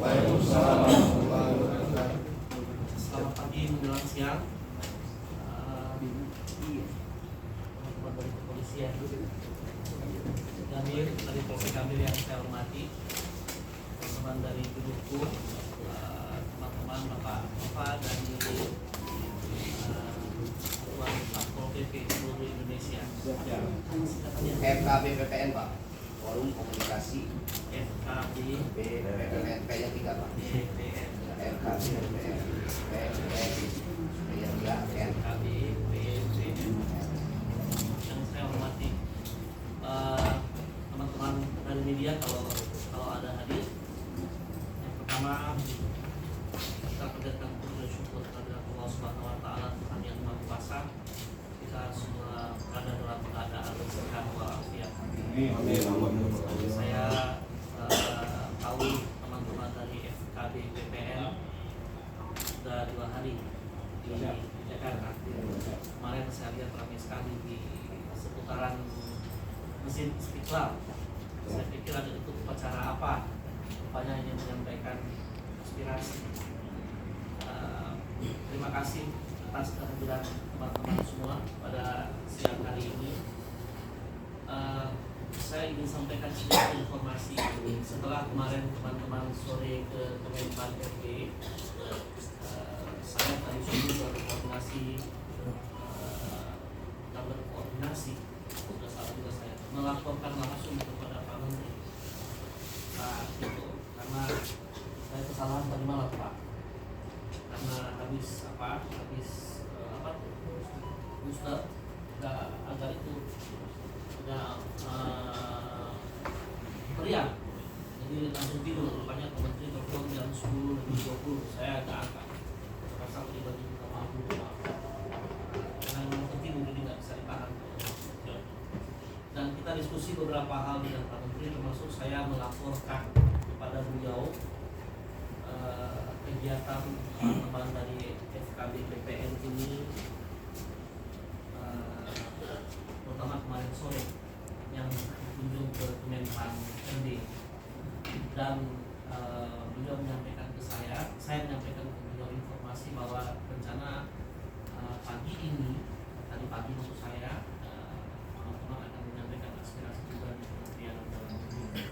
Waalaikumsalam warahmatullahi wabarakatuh. Selamat pagi menjelang siang. Teman-teman dari kepolisian, Kamil dari Polsek Kamil yang saya hormati, teman-teman dari Birohukum, teman-teman bapak-bapak dari Ketua Satpol PP seluruh Indonesia. FKB PPN Pak, Forum Komunikasi FKB PPN P yang 3 Pak. PPN FKB PPN P yang 3 N. FKB PPN yang saya hormati, teman-teman dari media kalau ada hadir. Yang pertama, kita panjatkan puji dan syukur kepada Allah Subhanahu wa taala, Tuhan yang Maha Kuasa. Kita semua berada dalam keadaan sehat walafiat. Saya tahu teman-teman dari FKB PPN sudah 2 hari di Jakarta. Kemarin saya lihat ramai sekali di seputaran Masjid Istiqlal. Saya pikir ada itu upacara apa? Rupanya ingin menyampaikan aspirasi. Terima kasih atas kehadiran teman-teman semua pada siang hari ini. Saya ingin sampaikan sedikit informasi. Setelah kemarin teman-teman sore ke Kemenpan RB, saya tadi sudah berkoordinasi, sudah salah juga saya melaporkan langsung kepada Pak Menteri. Itu karena saya kesalahan tadi malam Pak, karena habis booster agar itu udah meriah, jadi langsung tidur. Rupanya Pak Menteri telepon jam 10:20, saya agak angkat. Pasal tiba-tiba minta maaf dulu, karena memang penting jadi nggak bisa ditahan. Dan kita diskusi beberapa hal dengan Pak Menteri, termasuk saya melaporkan kepada beliau kegiatan teman-teman dari FKB PPN ini, terutama kemarin sore yang berkunjung ke Kemenpan RB, dan beliau menyampaikan ke saya menyampaikan ke beliau informasi bahwa rencana pagi ini, tadi pagi maksud saya, teman-teman akan menyampaikan aspirasi juga di Kementerian Dalam Negeri,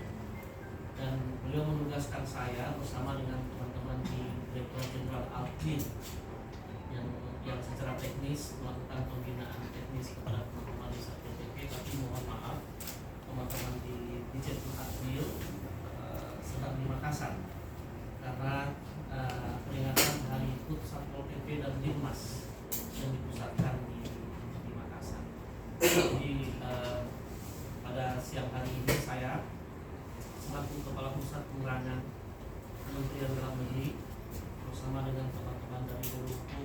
dan beliau menugaskan saya bersama dengan teman-teman di Direktur Jenderal Alkin yang secara teknis melakukan pembinaan teknis kepada teman-teman di Satpol PP. Tapi mohon maaf, teman-teman di Dijen Admil sedang di Makassar karena peringatan Hari HUT Satpol PP dan Dinmas yang dipusatkan di Makassar. Jadi pada siang hari ini saya selaku Kepala Pusat Penerangan Kementerian Dalam Negeri bersama dengan teman-teman dari Birohukum,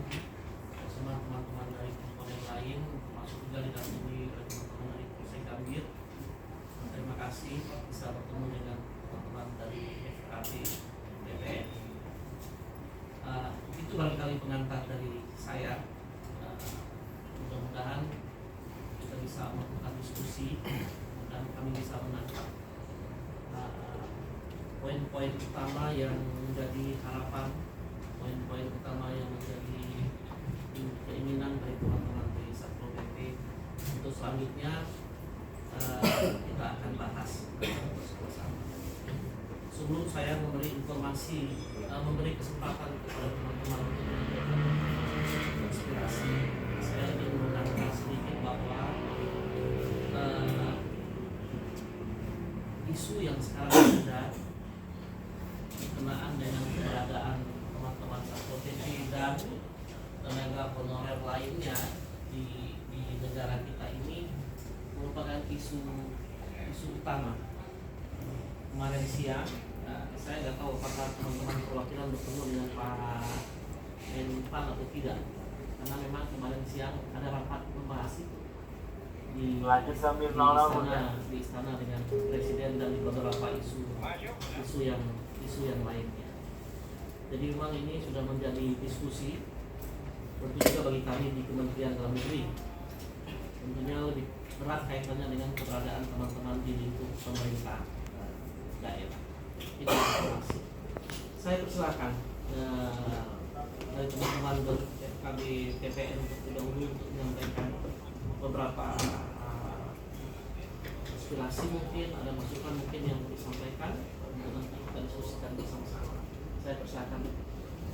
bersama teman-teman dari komponen lain, termasuk juga didampingi oleh teman-teman dari Polsek Gambir. Terima kasih bisa bertemu dengan teman-teman dari FKB PPN. Itu barangkali pengantar dari saya. Mudah-mudahan kita bisa melakukan diskusi dan kami bisa menangkap poin-poin utama yang menjadi harapan, poin-poin utama yang menjadi keinginan dari teman-teman dari Satpol PP. Untuk selanjutnya kita akan bahas bersama. Sebelum saya memberi informasi, memberi kesempatan kepada teman-teman untuk menyampaikan inspirasi, saya ingin menangkap sedikit bahwa isu yang sekarang ada berkenaan dengan keberadaan teman-teman Satpol PP dan tenaga honorer lainnya di negara kita ini merupakan isu utama. Kemarin siang, saya nggak tahu apakah teman-teman perwakilan bertemu dengan Pak Menpan atau tidak, karena memang kemarin siang ada rapat membahas itu di istana dengan presiden dan di beberapa isu yang lainnya. Jadi memang ini sudah menjadi diskusi, tentu juga bagi kami di Kementerian Dalam Negeri. Tentunya lebih berat kaitannya dengan keberadaan teman-teman di lingkup pemerintah daerah. Itu informasi. saya persilakan dari teman-teman FKB TPN untuk dahulu untuk menyampaikan beberapa aspirasi, mungkin ada masukan mungkin yang mau disampaikan untuk nanti kita diskusikan bersama-sama. Saya persilakan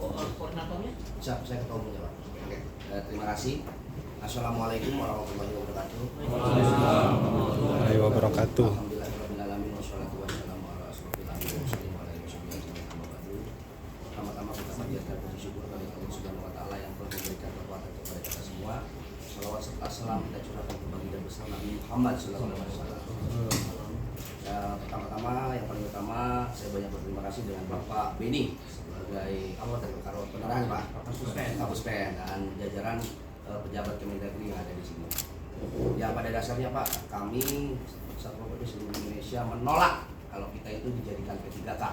koordinatornya. Siap, saya ketua umumnya Pak. Oke. Terima kasih. Assalamualaikum warahmatullahi wabarakatuh. Warahmatullahi wabarakatuh. Alhamdulillahirrahmanirrahim. Wassalatu wassalamu ala rasulillah wa ala alihi wasallam. Pertama-tama kita panjatkan puji syukur kepada Allah Subhanahu wa taala yang telah memberikan kekuatan kepada kita semua. Salawat serta salam kita curahkan kepada dan besar Nabi Muhammad sallallahu alaihi wasallam. Ya, pertama-tama yang paling utama saya banyak berterima kasih dengan Bapak Beni sebagai Karo Penerangan Pak, Kapus Pen dan jajaran pejabat Kemendagri yang ada di sini. Yang pada dasarnya Pak, kami Satpol PP seluruh Indonesia menolak kalau kita itu dijadikan P3K.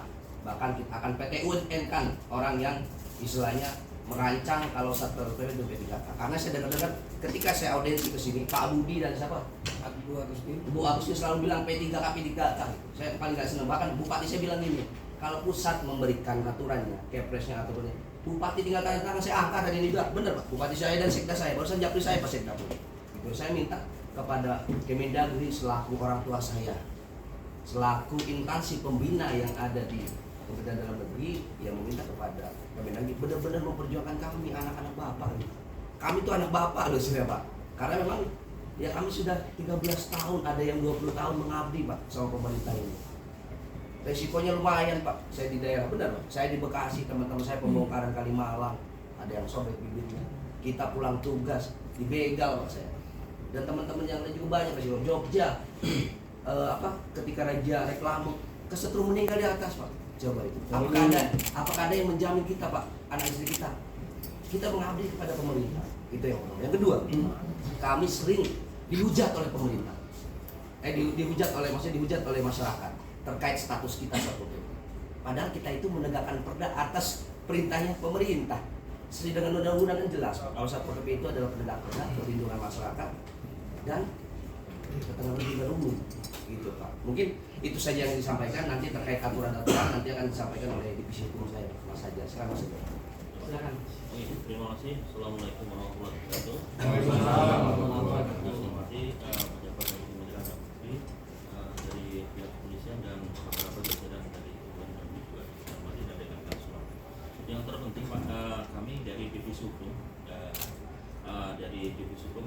Bahkan kita akan PTUN kan orang yang istilahnya merancang kalau Satpol PP itu P3K. Karena saya dengar-dengar ketika saya audiensi ke sini, Pak Budi dan siapa? Bu Agustin selalu bilang P3K. Saya paling gak senang. Bahkan Bupati saya bilang gini, kalau pusat memberikan aturannya, kepresnya aturannya, Bupati tinggal tanda tangan, saya angkat dan ini juga benar Pak. Bupati saya dan sekda saya, barusan japri saya Pak Sekda pun. Itu saya minta kepada Kemendagri selaku orang tua saya, selaku instansi pembina yang ada di Kementerian Dalam Negeri, yang meminta kepada Kemendagri benar-benar memperjuangkan kami anak-anak bapak. Kami itu anak bapak loh sudah Pak. Karena memang ya kami sudah 13 tahun, ada yang 20 tahun mengabdi Pak sama pemerintah ini. Resikonya lumayan Pak, saya di daerah, benar Pak. Saya di Bekasi, teman-teman saya pembongkaran Kalimalang, ada yang sobek bibirnya. Kita pulang tugas, dibegal Pak saya. Dan teman-teman yang lain juga banyak, Pak Jogja, ketika Raja Reklame, kesetrum meninggal di atas Pak. Coba itu. Apakah ada yang menjamin kita Pak, anak istri kita? Kita mengabdi kepada pemerintah. Itu yang pertama. Yang kedua, kami sering dihujat oleh pemerintah. Dihujat oleh masyarakat terkait status kita Satpol PP. Padahal kita itu menegakkan perda atas perintahnya pemerintah. Sesuai dengan undang-undang yang jelas, kalau Satpol PP itu adalah penegak perda, perlindungan masyarakat dan ketenangan umum. Gitu Pak. Mungkin itu saja yang disampaikan. Nanti terkait aturan-aturan nanti akan disampaikan oleh divisi hukum saya, Mas Hajar. Silakan Mas Hajar. Silakan. Terima kasih. Assalamualaikum warahmatullahi wabarakatuh. Terima kasih pejabat dari Kementerian Dalam Negeri, dari pihak kepolisian dan beberapa jajaran dari Kementerian juga masih dari Kansulat. Yang terpenting Pak, kami dari divisi hukum,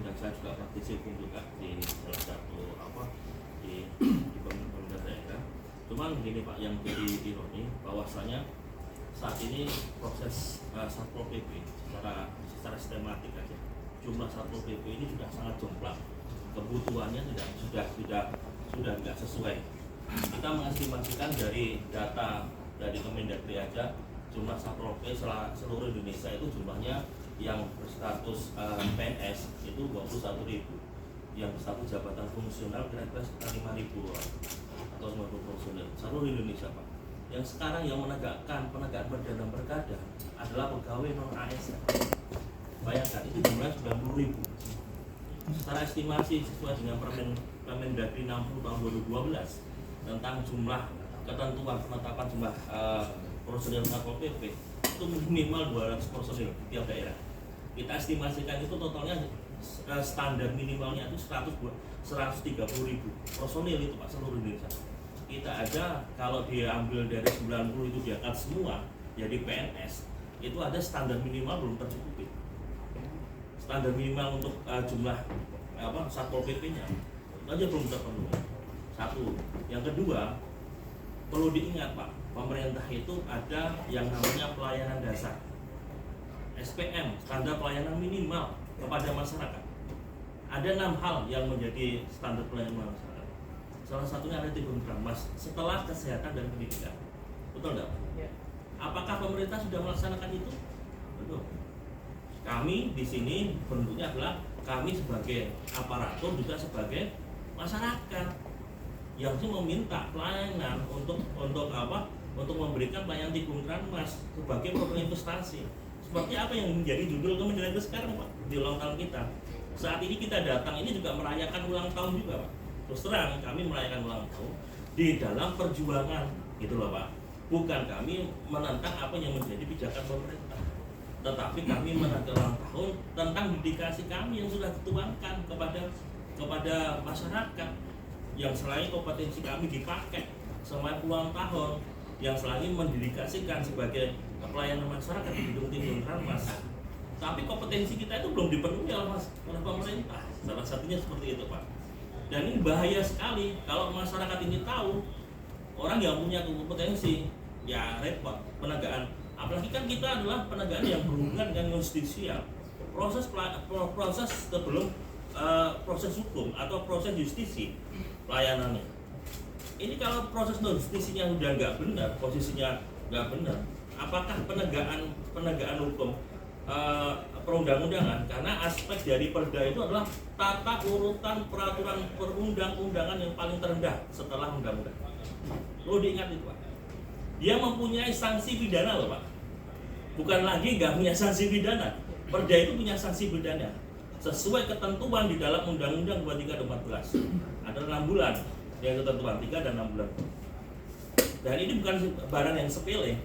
dan saya juga praktisi hukum juga di salah satu di pemerintah daerah. Cuman begini Pak, yang jadi ironi bahwasanya saat ini proses Satpol PP secara sistematik aja, jumlah Satpol PP ini sudah sangat jomplang, kebutuhannya sudah tidak sesuai. Kita mengestimasikan dari data dari Kemendagri aja, jumlah Satpol PP seluruh Indonesia itu jumlahnya yang berstatus PNS itu 21.000, yang berstatus jabatan fungsional kira-kira sekitar 5.000 atau 90 personil seluruh Indonesia Pak. Yang sekarang yang menegakkan penegakan perda dan perkada adalah pegawai non ASN. Bayangkan itu jumlahnya 90.000. Secara estimasi sesuai dengan Permendagri 60 tahun 2012 tentang jumlah ketentuan penetapan jumlah personil Satpol PP itu minimal 200 personil di tiap daerah. Kita estimasikan itu totalnya standar minimalnya itu 130.000 personil itu Pak seluruh Indonesia. Kita ada kalau diambil dari 90 itu diangkat semua jadi PNS, itu ada standar minimal belum tercukupi. Standar minimal untuk jumlah Satpol PP-nya itu aja belum terpenuhi. Satu. Yang kedua, perlu diingat Pak, pemerintah itu ada yang namanya pelayanan dasar, SPM, standar pelayanan minimal kepada masyarakat. Ada 6 hal yang menjadi standar pelayanan masyarakat. Salah satunya ada 3 Mas, setelah kesehatan dan pendidikan. Betul nggak? Ya. Apakah pemerintah sudah melaksanakan itu? Betul. Kami di sini bentuknya adalah kami sebagai aparatur juga sebagai masyarakat yang meminta pelayanan untuk memberikan pelayanan Tikungkran Mas sebagai program investasi. Seperti apa yang menjadi judul Kementerian sekarang Pak di ulang tahun kita. Saat ini kita datang ini juga merayakan ulang tahun juga Pak. Terus terang kami merayakan ulang tahun di dalam perjuangan gitu loh Pak. bukan kami menentang apa yang menjadi pijakan pemerintah, tetapi kami menentang ulang tahun tentang dedikasi kami yang sudah dituangkan kepada masyarakat, yang selain kompetensi kami dipakai selama puluhan tahun, yang selain mendedikasikan sebagai pelayanan masyarakat di Bidung Timbul Ranmas, tapi kompetensi kita itu belum dipenuhi oleh pemerintah. Salah satunya seperti itu, Pak. Dan ini bahaya sekali kalau masyarakat ini tahu orang yang punya kompetensi, ya repot penegakan. Apalagi kan kita adalah penegakan yang berhubungan dengan justisial, proses sebelum proses hukum atau proses justisi pelayanannya. Ini kalau proses justisinya sudah nggak benar, posisinya nggak benar, apakah penegakan hukum perundang-undangan? Karena aspek dari perda itu adalah tata urutan peraturan perundang-undangan yang paling terendah setelah undang-undang. Perlu diingat itu, Pak. Dia mempunyai sanksi pidana loh, Pak. Bukan lagi nggak punya sanksi pidana. Perda itu punya sanksi pidana sesuai ketentuan di dalam Undang-Undang 23/2014. Ada 6 bulan yang ketentuan 3 dan 6 bulan. Dan ini bukan barang yang sepele.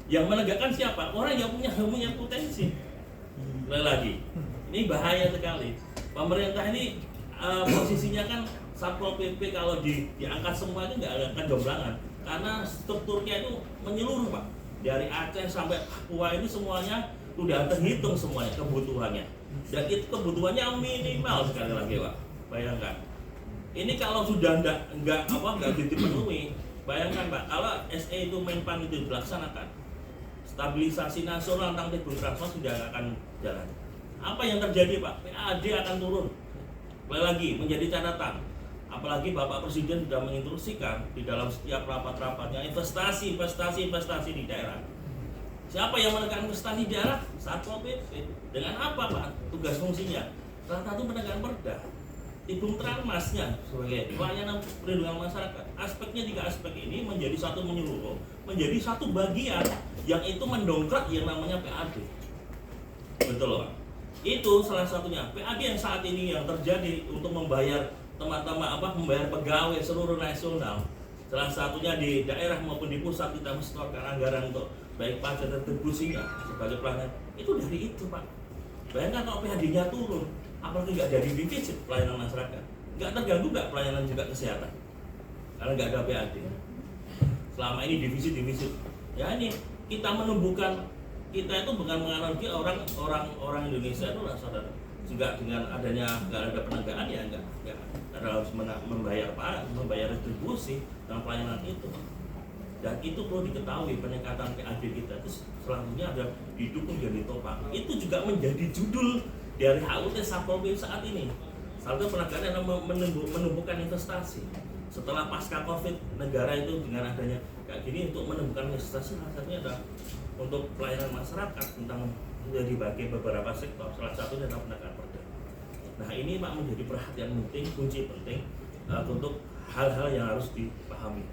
Yang menegakkan siapa? Orang yang punya potensi. Lagi, ini bahaya sekali. Pemerintah ini posisinya kan Satpol PP kalau diangkat semua itu nggak akan jomblangan, karena strukturnya itu menyeluruh, Pak. Dari Aceh sampai Papua ini semuanya sudah terhitung semuanya kebutuhannya, dan itu kebutuhannya minimal sekali lagi, Pak. Bayangkan, ini kalau sudah nggak dipenuhi, bayangkan, Pak, kalau SE itu Menpan itu dilaksanakan, stabilisasi nasional tentang Timbul Ranmas sudah akan jalan. Apa yang terjadi, Pak? PAD akan turun. Lagi menjadi catatan. Apalagi Bapak Presiden sudah menginstruksikan di dalam setiap rapat-rapatnya investasi di daerah. Siapa yang menekan investasi di daerah? Satpol PP. Dengan apa, Pak? Tugas fungsinya. Salah satu penegakan perda. Timbul Ranmasnya sebagai pelayanan perlindungan masyarakat. Aspeknya 3 aspek ini menjadi satu menyeluruh, menjadi satu bagian yang itu mendongkrak yang namanya PAD. Betul, Pak. Itu salah satunya. PAD yang saat ini yang terjadi untuk membayar membayar pegawai seluruh nasional. Salah satunya di daerah maupun di pusat kita menyetorkan anggaran untuk baik pajak retribusinya sebagai pelayanan. Itu dari itu, Pak. Bayangkan kalau PAD-nya turun, apalagi nggak jadi defisit pelayanan masyarakat, nggak terganggu nggak pelayanan juga kesehatan, karena nggak ada PAD. Selama ini defisit. Ya ini kita menumbuhkan, kita itu bukan menganalogi orang Indonesia itu lah, saudara. Juga dengan adanya nggak ada penegakan ya nggak harus membayar retribusi dalam pelayanan itu. Dan itu perlu diketahui, peningkatan PAD kita itu selanjutnya ada didukung dan ditopang. Itu juga menjadi judul dari HUT Satpol PP saat ini. Satu penegakan yang menumbuhkan investasi. Setelah pasca COVID, negara itu dengan adanya kayak gini untuk menumbuhkan investasi, salah satunya adalah untuk pelayanan masyarakat tentang dibagi beberapa sektor. Salah satunya adalah penegakan perda. Nah ini, Pak, menjadi perhatian penting, kunci penting untuk hal-hal yang harus dipahami.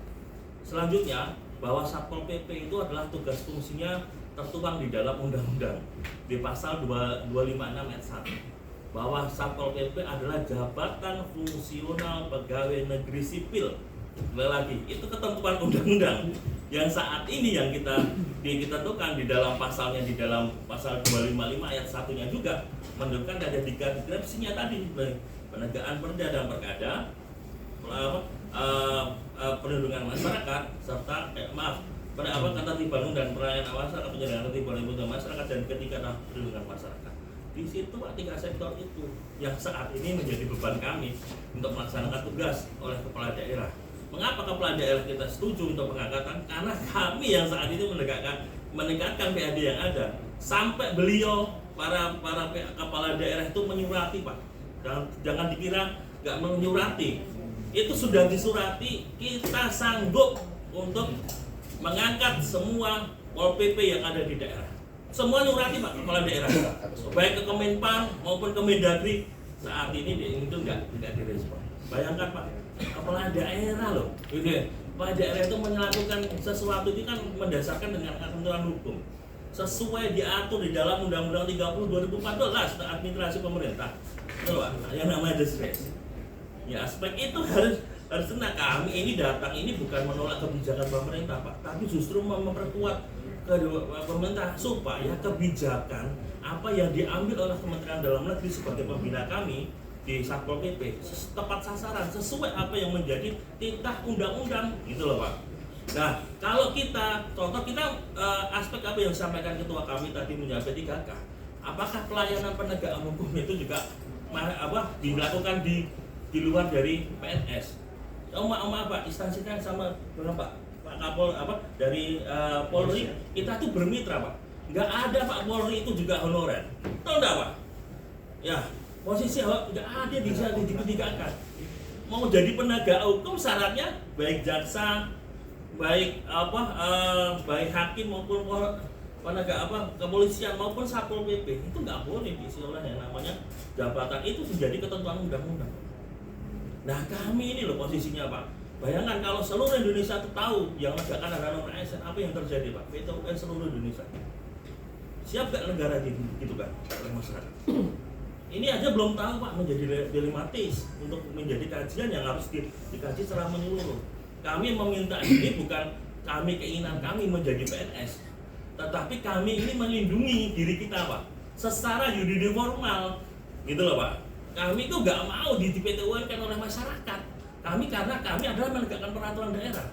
Selanjutnya, bahwa Satpol PP itu adalah tugas fungsinya tertuang di dalam undang-undang di pasal 256 ayat 1, bahwa Satpol PP adalah jabatan fungsional pegawai negeri sipil. Lagi, itu ketentuan undang-undang yang saat ini yang kita tentukan di dalam pasalnya, di dalam pasal 255 ayat 1-nya juga menentukan ada 3 deskripsinya tadi, penegakan perda dan perkada, perlindungan masyarakat, serta ketertiban dan pelayanan masyarakat, penyelenggaraan ketertiban dan masyarakat, dan ketiga perlindungan masyarakat. Di situ 3 sektor itu yang saat ini menjadi beban kami untuk melaksanakan tugas oleh kepala daerah. Mengapa kepala daerah kita setuju untuk pengangkatan? Karena kami yang saat ini meningkatkan PAD yang ada, sampai beliau para kepala daerah itu menyurati, Pak. Jangan dikira nggak menyurati. Itu sudah disurati, kita sanggup untuk mengangkat semua Pol PP yang ada di daerah. Semua nyurati, Pak, kepala daerah, baik ke Kemenpan maupun ke Mendagri. Saat ini itu nggak direspon. Bayangkan, Pak, kepala daerah loh, kepala daerah itu melakukan sesuatu itu kan mendasarkan dengan ketentuan hukum, sesuai diatur di dalam Undang-Undang 30/2014 tentang administrasi pemerintah. Itu, Pak, yang namanya diskresi. Ya, aspek itu harus harus tenang. Kami ini datang ini bukan menolak kebijakan pemerintah Pak, tapi justru memperkuat ke pemerintah supaya kebijakan apa yang diambil oleh Kementerian Dalam Negeri sebagai pembina kami di Satpol PP tepat sasaran, sesuai apa yang menjadi titah undang-undang gitu loh Pak. Nah, kalau kita contoh kita aspek apa yang disampaikan ketua kami tadi menjawab P3K, apakah pelayanan penegakan hukum itu juga dilakukan di luar dari PNS? Pak, instansikan sama dengan Pak Kapol dari Polri, kita tuh bermitra Pak. Nggak ada Pak Polri itu juga honorer. Tahu nggak Pak? Ya, posisi nggak ada bisa ditigakan. Mau jadi penegak hukum syaratnya baik jaksa, baik baik hakim maupun penegak kepolisian maupun Satpol PP itu nggak boleh diisi oleh yang namanya jabatan itu menjadi ketentuan undang-undang. Nah kami ini loh posisinya Pak. Bayangkan kalau seluruh Indonesia itu tahu yang menegakkan adalah ASN, apa yang terjadi Pak? PT UN seluruh Indonesia. Siap gak negara gitu kan oleh masyarakat? Ini aja belum tahu Pak, menjadi dilematis untuk menjadi kajian yang harus dikaji secara menyeluruh. Kami meminta ini bukan kami keinginan kami menjadi PNS, tetapi kami ini melindungi diri kita Pak secara yudi formal gitu loh Pak. Kami itu nggak mau di PT-UN kan oleh masyarakat. Kami karena kami adalah menegakkan peraturan daerah.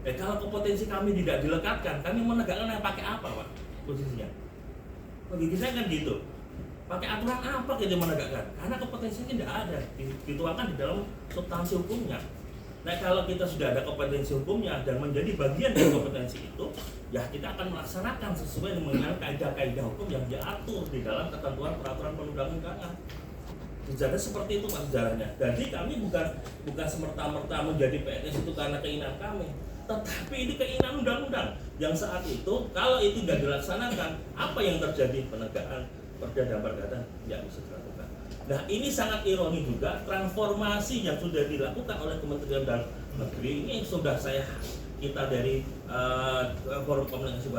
Kalau kompetensi kami tidak dilekatkan, kami menegakkan yang pakai apa Pak posisinya? Bagi saya kan gitu. Pakai aturan apa kita menegakkan? Karena kompetensinya tidak ada, dituangkan di dalam substansi hukumnya. Nah kalau kita sudah ada kompetensi hukumnya dan menjadi bagian dari kompetensi itu, ya kita akan melaksanakan sesuai dengan kaidah-kaidah hukum yang diatur di dalam ketentuan peraturan perundang-undangan. Sejarah seperti itu Pak sejarahnya. Jadi kami bukan semerta-merta menjadi PNS itu karena keinginan kami, tetapi ini keinginan undang-undang yang saat itu kalau itu tidak dilaksanakan, apa yang terjadi? Penegakan perda dan perdata tidak bisa dilakukan. Nah ini sangat ironi juga, transformasi yang sudah dilakukan oleh Kementerian Dalam Negeri ini sudah kita dari Forum Komunikasi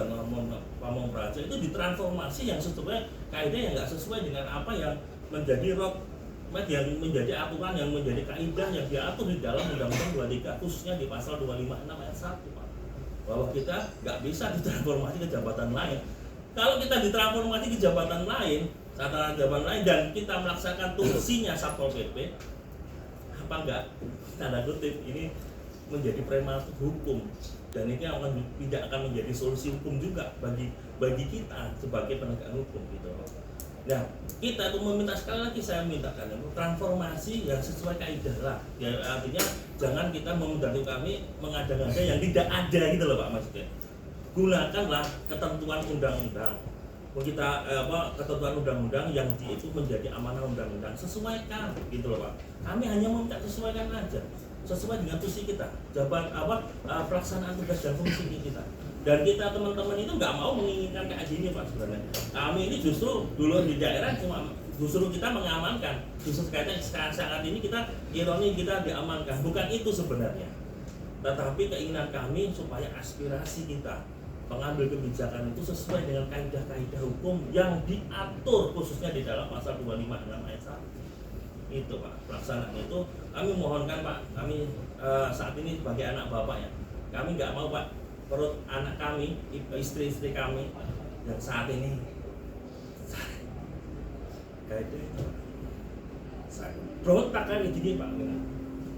Pamong Praja itu ditransformasi yang sesuai kaidah yang nggak sesuai dengan apa yang menjadi yang menjadi aturan, yang menjadi kaidah yang diatur di dalam Undang-Undang 23 khususnya di pasal 256 ayat 1 Pak, bahwa kita nggak bisa ditransformasi ke jabatan lain. Kalau kita ditransformasi ke jabatan lain, dan kita melaksanakan fungsinya Satpol PP, apa enggak tanda kutip ini menjadi prematur hukum, dan ini tidak akan menjadi solusi hukum juga bagi kita sebagai penegak hukum gitu. Nah, kita itu meminta sekali lagi saya mintakan transformasi yang sesuai kaidah lah. Ya, artinya jangan kita membantu kami mengada-ngada yang tidak ada gitu loh Pak maksudnya. Gunakanlah ketentuan undang-undang. Kita ketentuan undang-undang yang itu menjadi amanah undang-undang, sesuaikan gitu loh Pak. Kami hanya meminta sesuaikan aja, sesuai dengan fungsi kita, pelaksanaan tugas dan fungsi kita. Dan kita teman-teman itu nggak mau menginginkan kayak gini Pak sebenarnya. Kami ini justru dulu di daerah justru kita mengamankan. Justru saat ini kita ironi kita diamankan. Bukan itu sebenarnya. Tetapi keinginan kami supaya aspirasi kita pengambil kebijakan itu sesuai dengan kaidah-kaidah hukum yang diatur khususnya di dalam pasal 256 ayat 1. Itu Pak, pelaksanaan itu kami mohonkan Pak, kami saat ini sebagai anak bapak ya, kami nggak mau Pak perut anak kami, istri-istri kami yang saat ini berontak kayak gini Pak.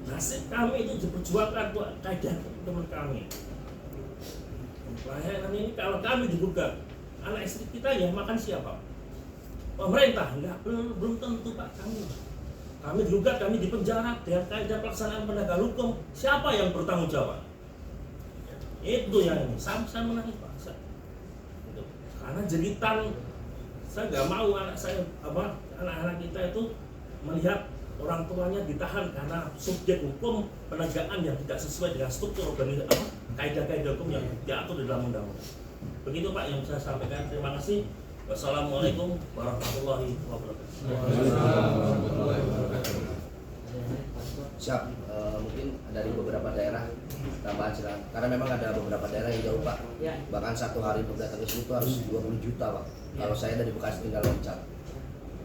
Nasib kami itu diperjuangkan buat kaidah teman kami. Pelayanan ini kalau kami digugat, anak istri kita yang makan siapa? Pemerintah? Enggak, belum tentu Pak. Kami digugat, kami dipenjara dengan kaidah pelaksanaan penegak hukum. Siapa yang bertanggung jawab? Itu yang saya menangis Pak. Itu. Karena jeritan, saya nggak mau anak-anak kita itu melihat orang tuanya ditahan karena subjek hukum penegakan yang tidak sesuai dengan struktur organisasi kaidah-kaidah hukum yang diatur di dalam undang-undang. Begitu Pak yang saya sampaikan. Terima kasih. Wassalamualaikum warahmatullahi wabarakatuh. Siap, mungkin dari beberapa daerah tambahan silakan. Karena memang ada beberapa daerah yang jauh Pak. Bahkan satu hari untuk datang ke sini itu harus 20 juta Pak. Kalau saya dari Bekasi tinggal loncat.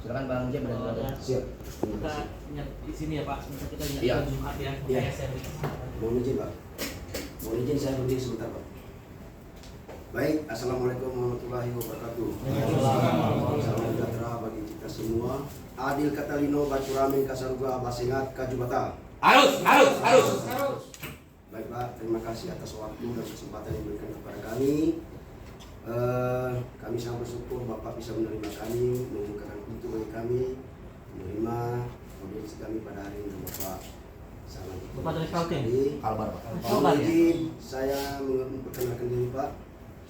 Silakan Bang Jem dan Bang Siap. Kita ingat di sini ya Pak, sebentar kita ingat Iya. Jumat ya. Iya. Makanya saya beri kesempatan. Mohon izin Pak. Mohon izin saya berdiri sebentar Pak. Baik, Assalamualaikum warahmatullahi wabarakatuh. Salam sejahtera bagi kita semua. Adil Katalino Bacuramin Kasaruga Basengat Kajubata. Harus. Baik Pak, terima kasih atas waktu dan kesempatan yang diberikan kepada kami. Kami sangat bersyukur Bapak bisa menerima kami, membukakan pintu bagi kami, menerima audiensi kami pada hari ini Bapak. Sangat Bapak dari Kaltim? Kalbar Pak. Kalbar, ya? Izin saya memperkenalkan diri Pak.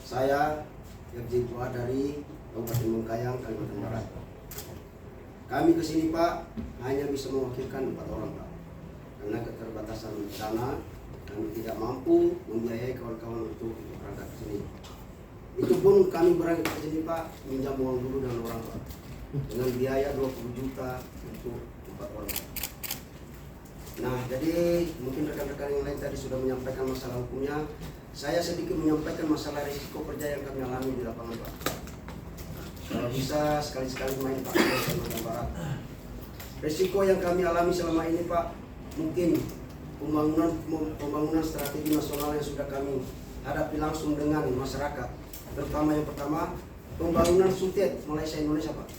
Saya Irji Tua dari Kabupaten Bengkayang, Kalimantan Barat. Kami ke sini Pak hanya bisa mewakilkan 4 orang Pak. Karena keterbatasan dana, kami tidak mampu membiayai kawan-kawan untuk berangkat ke sini. Itu pun kami berangkat ke sini Pak, minjam uang dulu dengan orang Pak. Dengan biaya 20 juta untuk 4 orang. Nah, jadi mungkin rekan-rekan yang lain tadi sudah menyampaikan masalah hukumnya. Saya sedikit menyampaikan masalah risiko kerja yang kami alami di lapangan Pak. Kalau bisa sekali-sekali main Pak di Kalimantan Barat. Risiko yang kami alami selama ini Pak, mungkin pembangunan strategi nasional yang sudah kami hadapi langsung dengan masyarakat. Terutama yang pertama, pembangunan Sutet Malaysia Indonesia Pak.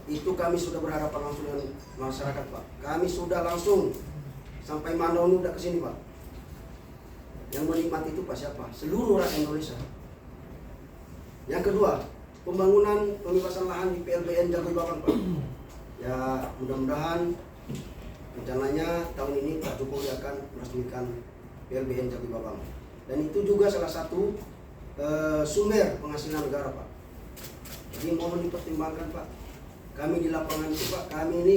Itu kami sudah berhadapan langsung dengan masyarakat Pak. Kami sudah langsung sampai Mandau udah kesini Pak. Yang menikmati itu Pak siapa? Seluruh rakyat Indonesia. Yang kedua, pembangunan pembebasan lahan di PLBN Jagoy Babang Pak. Ya mudah-mudahan rencananya tahun ini Pak Jokowi akan meresmikan PLBN Jagoy Babang. Dan itu juga salah satu sumber penghasilan negara Pak. Jadi mohon dipertimbangkan Pak. Kami di lapangan itu Pak, kami ini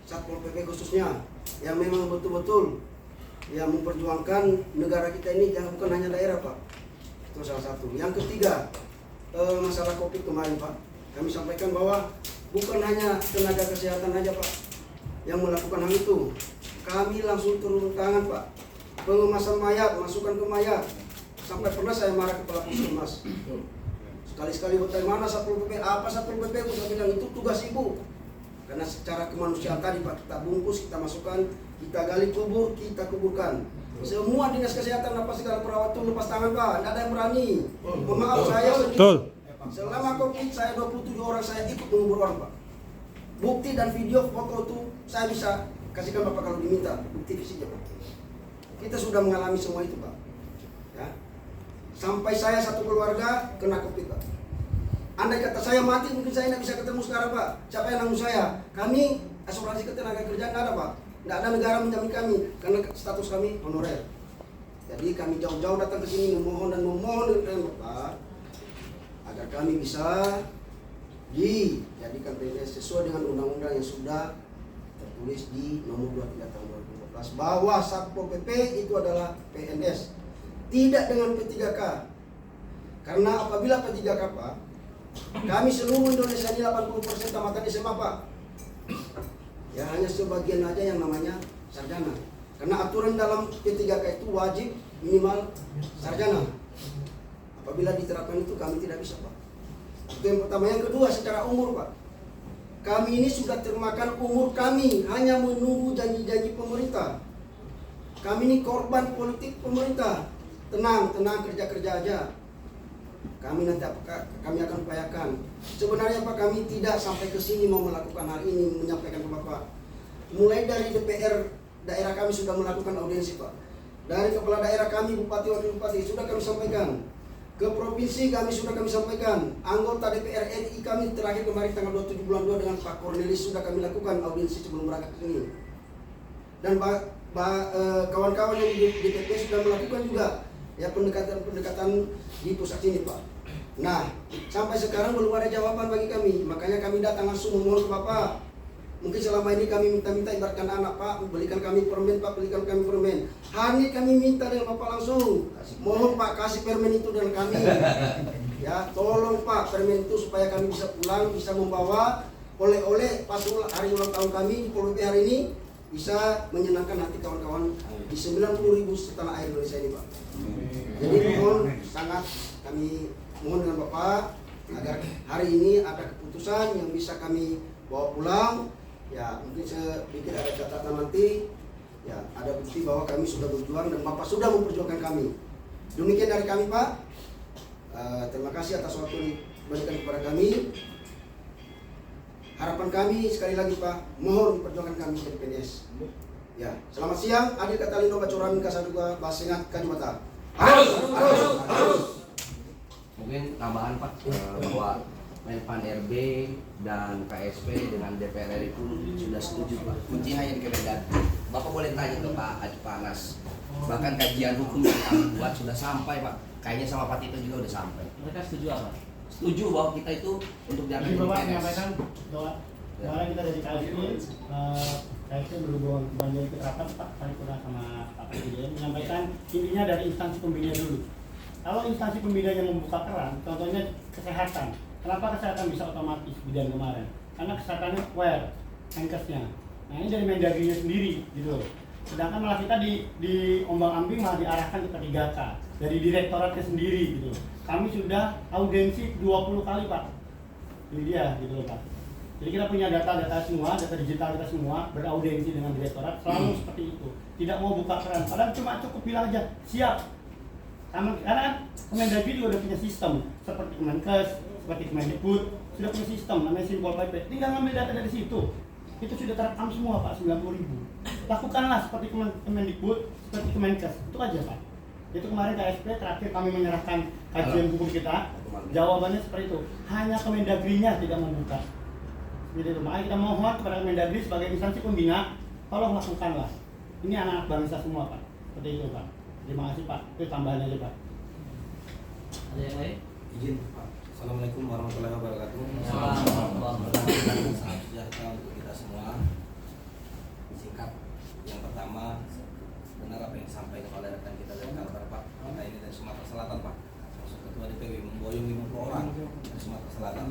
Satpol PP khususnya yang memang betul-betul yang memperjuangkan negara kita ini, jangan bukan hanya daerah Pak. Itu salah satu. Yang ketiga, masalah COVID kemarin Pak. Kami sampaikan bahwa bukan hanya tenaga kesehatan aja Pak yang melakukan hal itu. Kami langsung turun tangan Pak. Pengemasan mayat, masukkan ke mayat. Sampai pernah saya marah kepala puskesmas. Sekali-sekali bagaimana Satpol PP? Apa Satpol PP? Saya bilang itu tugas ibu. Karena secara kemanusiaan tadi Pak, kita bungkus, kita masukkan, kita gali kubur, kita kuburkan. Semua dinas kesehatan apa segala perawat itu lepas tangan Pak, tidak ada yang berani. Maaf saya sendiri. Betul. Selama COVID saya 27 orang saya ikut mengubur orang Pak. Bukti dan video foto itu saya bisa kasihkan Bapak kalau diminta, bukti fisiknya Pak. Kita sudah mengalami semua itu Pak. Ya. Sampai saya satu keluarga kena COVID Pak. Andai kata saya mati mungkin saya tidak bisa ketemu sekarang Pak. Siapa yang nanggung saya? Kami asuransi ketenaga kerjaan tidak ada Pak. Tidak ada negara menjamin kami karena status kami honorer. Jadi kami jauh-jauh datang ke sini memohon dengan Bapak agar kami bisa dijadikan PNS sesuai dengan undang-undang yang sudah tertulis di nomor 23 tahun 2014 bahwa Satpol PP itu adalah PNS, tidak dengan P3K. Karena apabila P3K Pak, kami seluruh Indonesia ini 80% tamatan SMA Pak. Ya hanya sebagian aja yang namanya sarjana. Karena aturan dalam P3K itu wajib minimal sarjana. Apabila diterapkan itu kami tidak bisa Pak. Itu yang pertama. Yang kedua secara umur Pak. Kami ini sudah termakan umur kami hanya menunggu janji-janji pemerintah. Kami ini korban politik pemerintah. Tenang kerja-kerja aja. Kami nanti kami akan upayakan. Sebenarnya Pak kami tidak sampai ke sini mau melakukan hal ini menyampaikan ke Bapak. Mulai dari DPR daerah kami sudah melakukan audiensi Pak. Dari kepala daerah kami, bupati, wakil bupati sudah kami sampaikan. Ke provinsi kami sudah kami sampaikan. Anggota DPR RI kami terakhir kemarin tanggal 27 bulan 2 dengan Pak Cornelis sudah kami lakukan audiensi sebelum berangkat ke sini. Dan kawan-kawan yang di DPP sudah melakukan juga ya pendekatan di pusat sini Pak. Nah, sampai sekarang belum ada jawaban bagi kami. Makanya kami datang langsung memohon ke Bapak. Mungkin selama ini kami minta-minta ibaratkan anak Pak, belikan kami permen Pak, belikan kami permen. Hari ini kami minta dengan Bapak langsung. Mohon Pak kasih permen itu dengan kami. Ya, tolong Pak permen itu supaya kami bisa pulang, bisa membawa oleh-oleh pas hari ulang tahun kami di Pol PP hari ini bisa menyenangkan hati kawan-kawan di 90.000 setanah air Indonesia ini Pak. Jadi mohon sangat kami mohon dengan Bapak agar hari ini ada keputusan yang bisa kami bawa pulang. Ya mungkin sedikit ada catatan nanti. Ya ada bukti bahwa kami sudah berjuang dan Bapak sudah memperjuangkan kami. Demikian dari kami Pak. Terima kasih atas waktu yang diberikan kepada kami. Harapan kami sekali lagi Pak, mohon perjuangan kami dari PNS. Ya, selamat siang. Adil Katalino Bacoramin Kasaduga Basengat Kajumata. Harus. Mungkin tambahan Pak bahwa Menpan RB dan KSP dengan DPR RI pun sudah setuju Pak. Kunci hanya di Kemendagri. Bapak boleh tanya ke Pak Adi Panas. Bahkan kajian hukum yang kami buat sudah sampai Pak. Kayaknya sama Pak Tito juga udah sampai. Mereka setuju apa? Setuju bahwa kita itu untuk diangkat Jadi jadi Bapak PNS. menyampaikan doa. Kemarin kita dari KSP berhubungan banjir ikut rapat Pak Paripurna sama Pak Presiden menyampaikan intinya dari instansi pembina dulu. Kalau instansi pembina yang membuka keran, contohnya kesehatan. Kenapa kesehatan bisa otomatis bidang kemarin? Karena kesehatannya aware, angkesnya. Nah ini dari Mendagrinya sendiri gitu loh. Sedangkan malah kita di ombang-ambing malah diarahkan ke 3K dari direktoratnya sendiri gitu. Kami sudah audiensi 20 kali Pak. Ini dia gitu loh Pak. Jadi kita punya data semua, data digital kita semua beraudiensi dengan direktorat selalu seperti itu. Tidak mau buka keran, padahal cuma cukup bilang aja siap. Karena kan Kemendagri juga udah punya sistem seperti Kemenkes, seperti Kemendikbud sudah punya sistem namanya Simpol PP. Tinggal ngambil data dari situ. Itu sudah terekam semua Pak 90.000. Lakukanlah seperti Kemendikbud, seperti Kemenkes. Itu aja Pak. Itu kemarin KSP terakhir kami menyerahkan kajian hukum kita. Jawabannya seperti itu. Hanya Kemendagrinya tidak membuka. Jadi makanya kita mohon kepada Kemendagri sebagai instansi pembina, tolong lakukanlah. Ini anak-anak bangsa semua Pak. Seperti itu Pak. Terima kasih Pak. Itu tambahan aja Pak. Ada yang lain? Izin Pak. Assalamualaikum warahmatullahi wabarakatuh. Assalamualaikum. Salam sejahtera untuk kita semua. Singkat. Yang pertama, benar apa yang disampaikan oleh rekan kita dari Kalbar Pak. Kita ini dari Sumatera Selatan Pak. Masuk ketua DPW memboyong 50 orang dari Sumatera Selatan.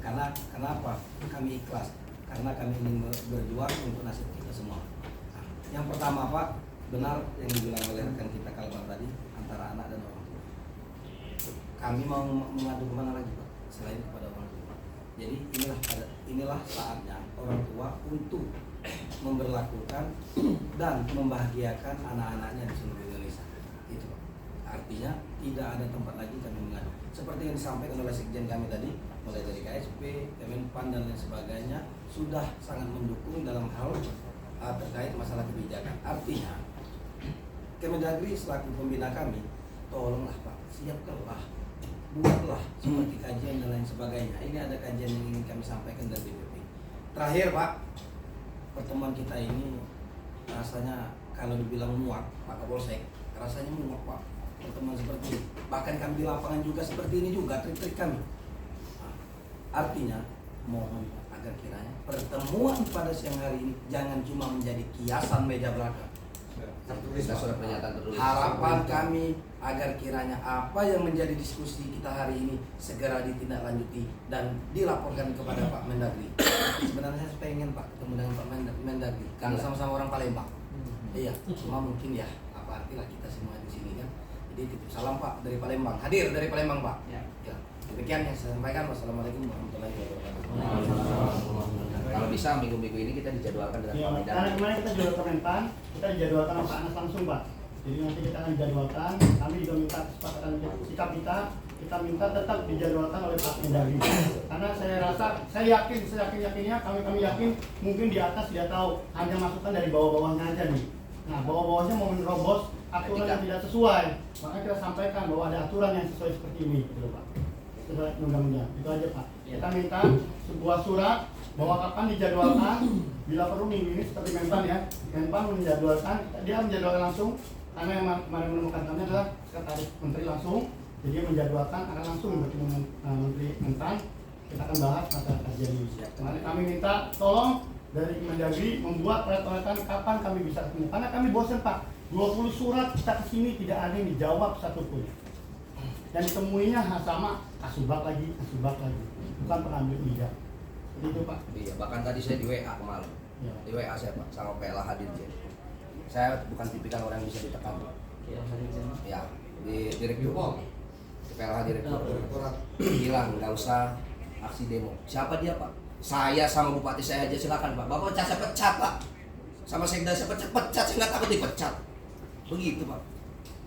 Karena kenapa? Kami ikhlas. Karena kami ingin berjuang untuk nasib kita semua. Nah, yang pertama Pak, benar yang dibilang oleh rekan kita Kalbar tadi antara anak dan orang tua. Kami mau mengadu kemana lagi Pak selain kepada orang tua. Jadi inilah saatnya orang tua untuk memberlakukan dan membahagiakan anak-anaknya di seluruh Indonesia. Itu Pak. Artinya tidak ada tempat lagi kami mengadu. Seperti yang disampaikan oleh sekjen kami tadi, mulai dari KSP, Kemenpan dan lain sebagainya sudah sangat mendukung dalam hal terkait masalah kebijakan. Artinya Kemendagri selaku pembina kami, tolonglah Pak, siapkanlah, buatlah seperti kajian dan lain sebagainya. Ini ada kajian yang ingin kami sampaikan dari DPP. Terakhir Pak, pertemuan kita ini rasanya kalau dibilang muak, Pak Kapolsek, rasanya muak Pak. Pertemuan seperti ini. Bahkan kami di lapangan juga seperti ini juga trik-trik kami. Nah, artinya mohon agar kiranya pertemuan pada siang hari ini jangan cuma menjadi kiasan meja belakang. Surat pernyataan tertulis. Harapan kami agar kiranya apa yang menjadi diskusi kita hari ini segera ditindaklanjuti dan dilaporkan kepada Pak Mendagri. Sebenarnya saya pengen Pak ketemu dengan Pak Mendagri karena sama-sama orang Palembang. Iya, cuma mungkin ya apa artilah kita semua di sini kan. Jadi titip salam Pak dari Palembang. Hadir dari Palembang Pak. Ya. Demikian yang saya sampaikan. Wassalamualaikum warahmatullahi wabarakatuh. Kalau bisa minggu-minggu ini kita dijadwalkan dengan Ya, Pak karena Medan. kemarin kita jual Kemenpan, kita dijadwalkan sama Pak Anas langsung Pak. Jadi nanti kita akan dijadwalkan, kami juga minta kesepakatan sikap kita minta tetap dijadwalkan oleh Pak Mendagri. Karena saya rasa, saya yakinnya kami yakin mungkin di atas dia tahu hanya masukan dari bawah-bawahnya aja nih. Nah bawah-bawahnya mau menerobos aturan yang tidak sesuai, makanya kita sampaikan bahwa ada aturan yang sesuai seperti ini, gitu Pak. Sesuai undang-undang, itu aja Pak. Kita minta sebuah surat bahwa kapan dijadwalkan, bila perlu minggu ini seperti Menpan ya, Menpan menjadwalkan, dia menjadwalkan langsung, karena yang kemarin menemukan kami adalah sekretaris menteri langsung, jadi dia menjadwalkan akan langsung bertemu dengan Menteri Menpan, kita akan bahas masalah kajian ini. Kemarin kami minta tolong dari Mendagri membuat peraturan kapan kami bisa ketemu, karena kami bosan Pak, 20 surat kita kesini tidak ada yang dijawab satupun. Dan ditemuinya sama kasubag lagi, bukan pengambil ijazah. Itu Pak. Iya, bahkan tadi saya di WA kemarin. Ya. Di WA saya Pak, sama PLH Hadir. Saya bukan tipikal orang yang bisa ditekan. Ya, saya izin. Ya, di direktur. PLH Direktur Direktorat. bilang nggak usah aksi demo. Siapa dia Pak? Saya sama bupati saya aja, silakan Pak. Bapak pecat saya pecat Pak. Sama sekda saya pecat, saya nggak takut dipecat. Begitu Pak.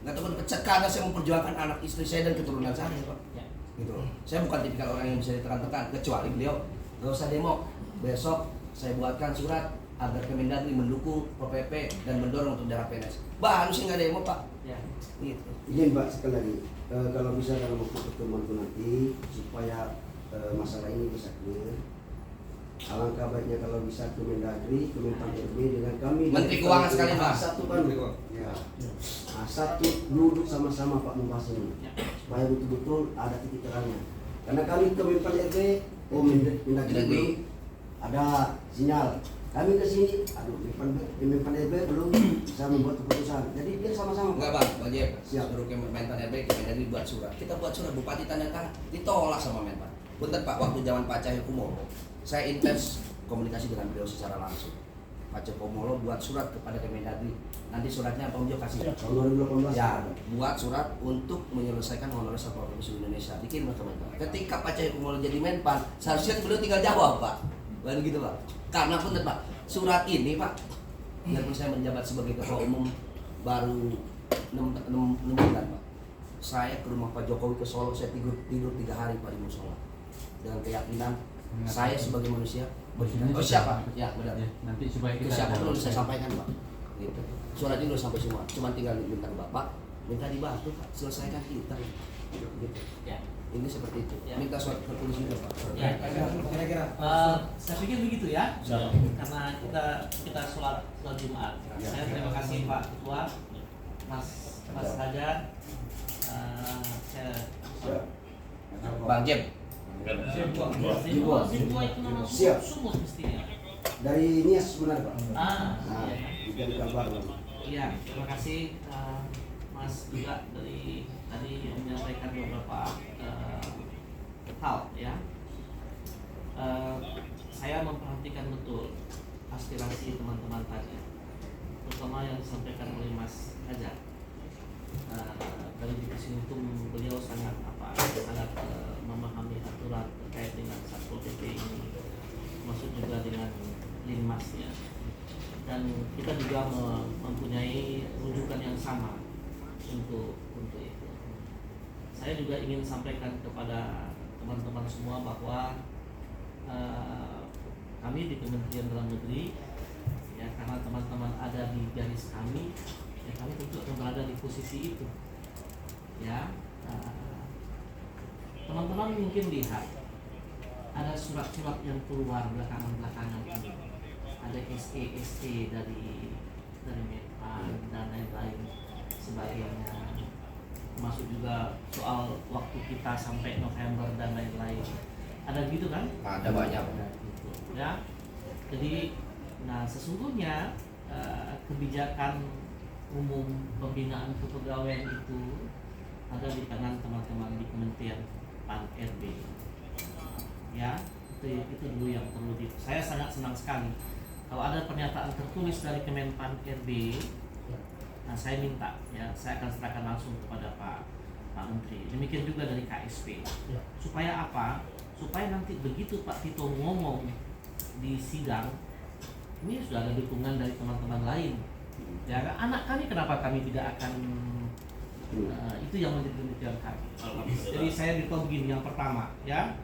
Nggak takut dipecat karena saya memperjuangkan anak istri saya dan keturunan saya Pak. Ya. Gitu. Saya bukan tipikal orang yang bisa ditekan-tekan, kecuali beliau nggak usah demo. Besok saya buatkan surat agar Kemendagri mendukung PPP dan mendorong untuk daerah PNS. Baru sih nggak demo Pak. Ya. Gitu. Izin Pak sekali lagi, kalau bisa dalam waktu pertemuan itu nanti supaya masalah ini bisa clear. Alangkah baiknya kalau bisa Kemendagri, Kemenpan RB dengan kami. Menteri Keuangan sekali Pak. Satu kan, ya. Nah, satu duduk sama-sama Pak membahas ini, Ya. supaya betul-betul ada titik terangnya. Karena kami Kemenpan RB, Mendagri ada sinyal. Kami ke sini, aduh, Kemenpan RB belum bisa membuat keputusan. Jadi biar sama-sama. Enggak Bang, Bajep. Siap. Suruh Kemenpan RB, Kemendagri buat surat. Kita buat surat, Bupati tanda tangan, ditolak sama Menpan. Punten Pak, waktu zaman Pak Cahyokumolo, saya intens komunikasi dengan beliau secara langsung. Pak Cahyokumolo buat surat kepada Kemendagri. Nanti suratnya Om Jo kasih. Tahun 2018. Ya, buat surat untuk menyelesaikan honorer Satpol PP Indonesia. Dikirim ke Menpan. Ketika Pak Cahyokumolo jadi Menpan, seharusnya beliau tinggal jawab Pak. Bukan gitu Pak. Karena punten Pak, surat ini Pak, biarpun saya menjabat sebagai ketua umum baru 6 bulan Pak. Saya ke rumah Pak Jokowi ke Solo, saya tidur 3 hari Pak di musola. Dengan keyakinan saya sebagai manusia. Oh siapa? Ya benar. Nanti supaya Itu kita siapa perlu saya sampaikan Pak. Gitu. Surat ini udah sampai semua. Cuma tinggal minta ke Bapak, minta dibantu Pak, selesaikan kita. Gitu. Ya. Ini seperti itu. Ya. Minta surat tertulis juga Pak. Ya. Kira-kira. Saya pikir begitu ya. Siap. Karena kita sholat Jumat. Saya terima kasih Pak Ketua, Mas Raja. Saya Bang Jem. Zimbo itu nama Siap. sumut mestinya. Dari Nias sebenarnya Pak. Ah, Nah, iya. ikan kabar. Iya, terima kasih Mas juga dari tadi menyampaikan beberapa hal ya. Saya memperhatikan betul aspirasi teman-teman tadi, terutama yang disampaikan oleh Mas Hajar. Dari divisi hukum beliau sangat memahami aturan terkait dengan Satpol PP ini, termasuk juga dengan Linmas ya. Dan kita juga mempunyai rujukan yang sama untuk itu. Saya juga ingin sampaikan kepada teman-teman semua bahwa kami di Kementerian Dalam Negeri ya, karena teman-teman ada di garis kami, ya kami tentu akan berada di posisi itu ya. Teman-teman mungkin lihat ada surat-surat yang keluar belakangan ini, ada SE dari Menpan dan lain-lain sebagainya, termasuk juga soal waktu kita sampai November dan lain-lain, ada gitu kan? Ada banyak. Gitu, ya. Jadi, nah sesungguhnya kebijakan umum pembinaan kepegawaian itu ada di tangan teman-teman di Kementerian Pan RB. Ya, itu dulu yang perlu saya sangat senang sekali kalau ada pernyataan tertulis dari Kemenpan RB. Nah, saya minta ya, saya akan serahkan langsung kepada Pak Menteri. Demikian juga dari KSP. Supaya apa? Supaya nanti begitu Pak Tito ngomong di sidang, ini sudah ada dukungan dari teman-teman lain. Ya, anak kami kenapa kami tidak akan itu yang menjadi pemikiran kami. Jadi saya beritahu begini, yang pertama ya,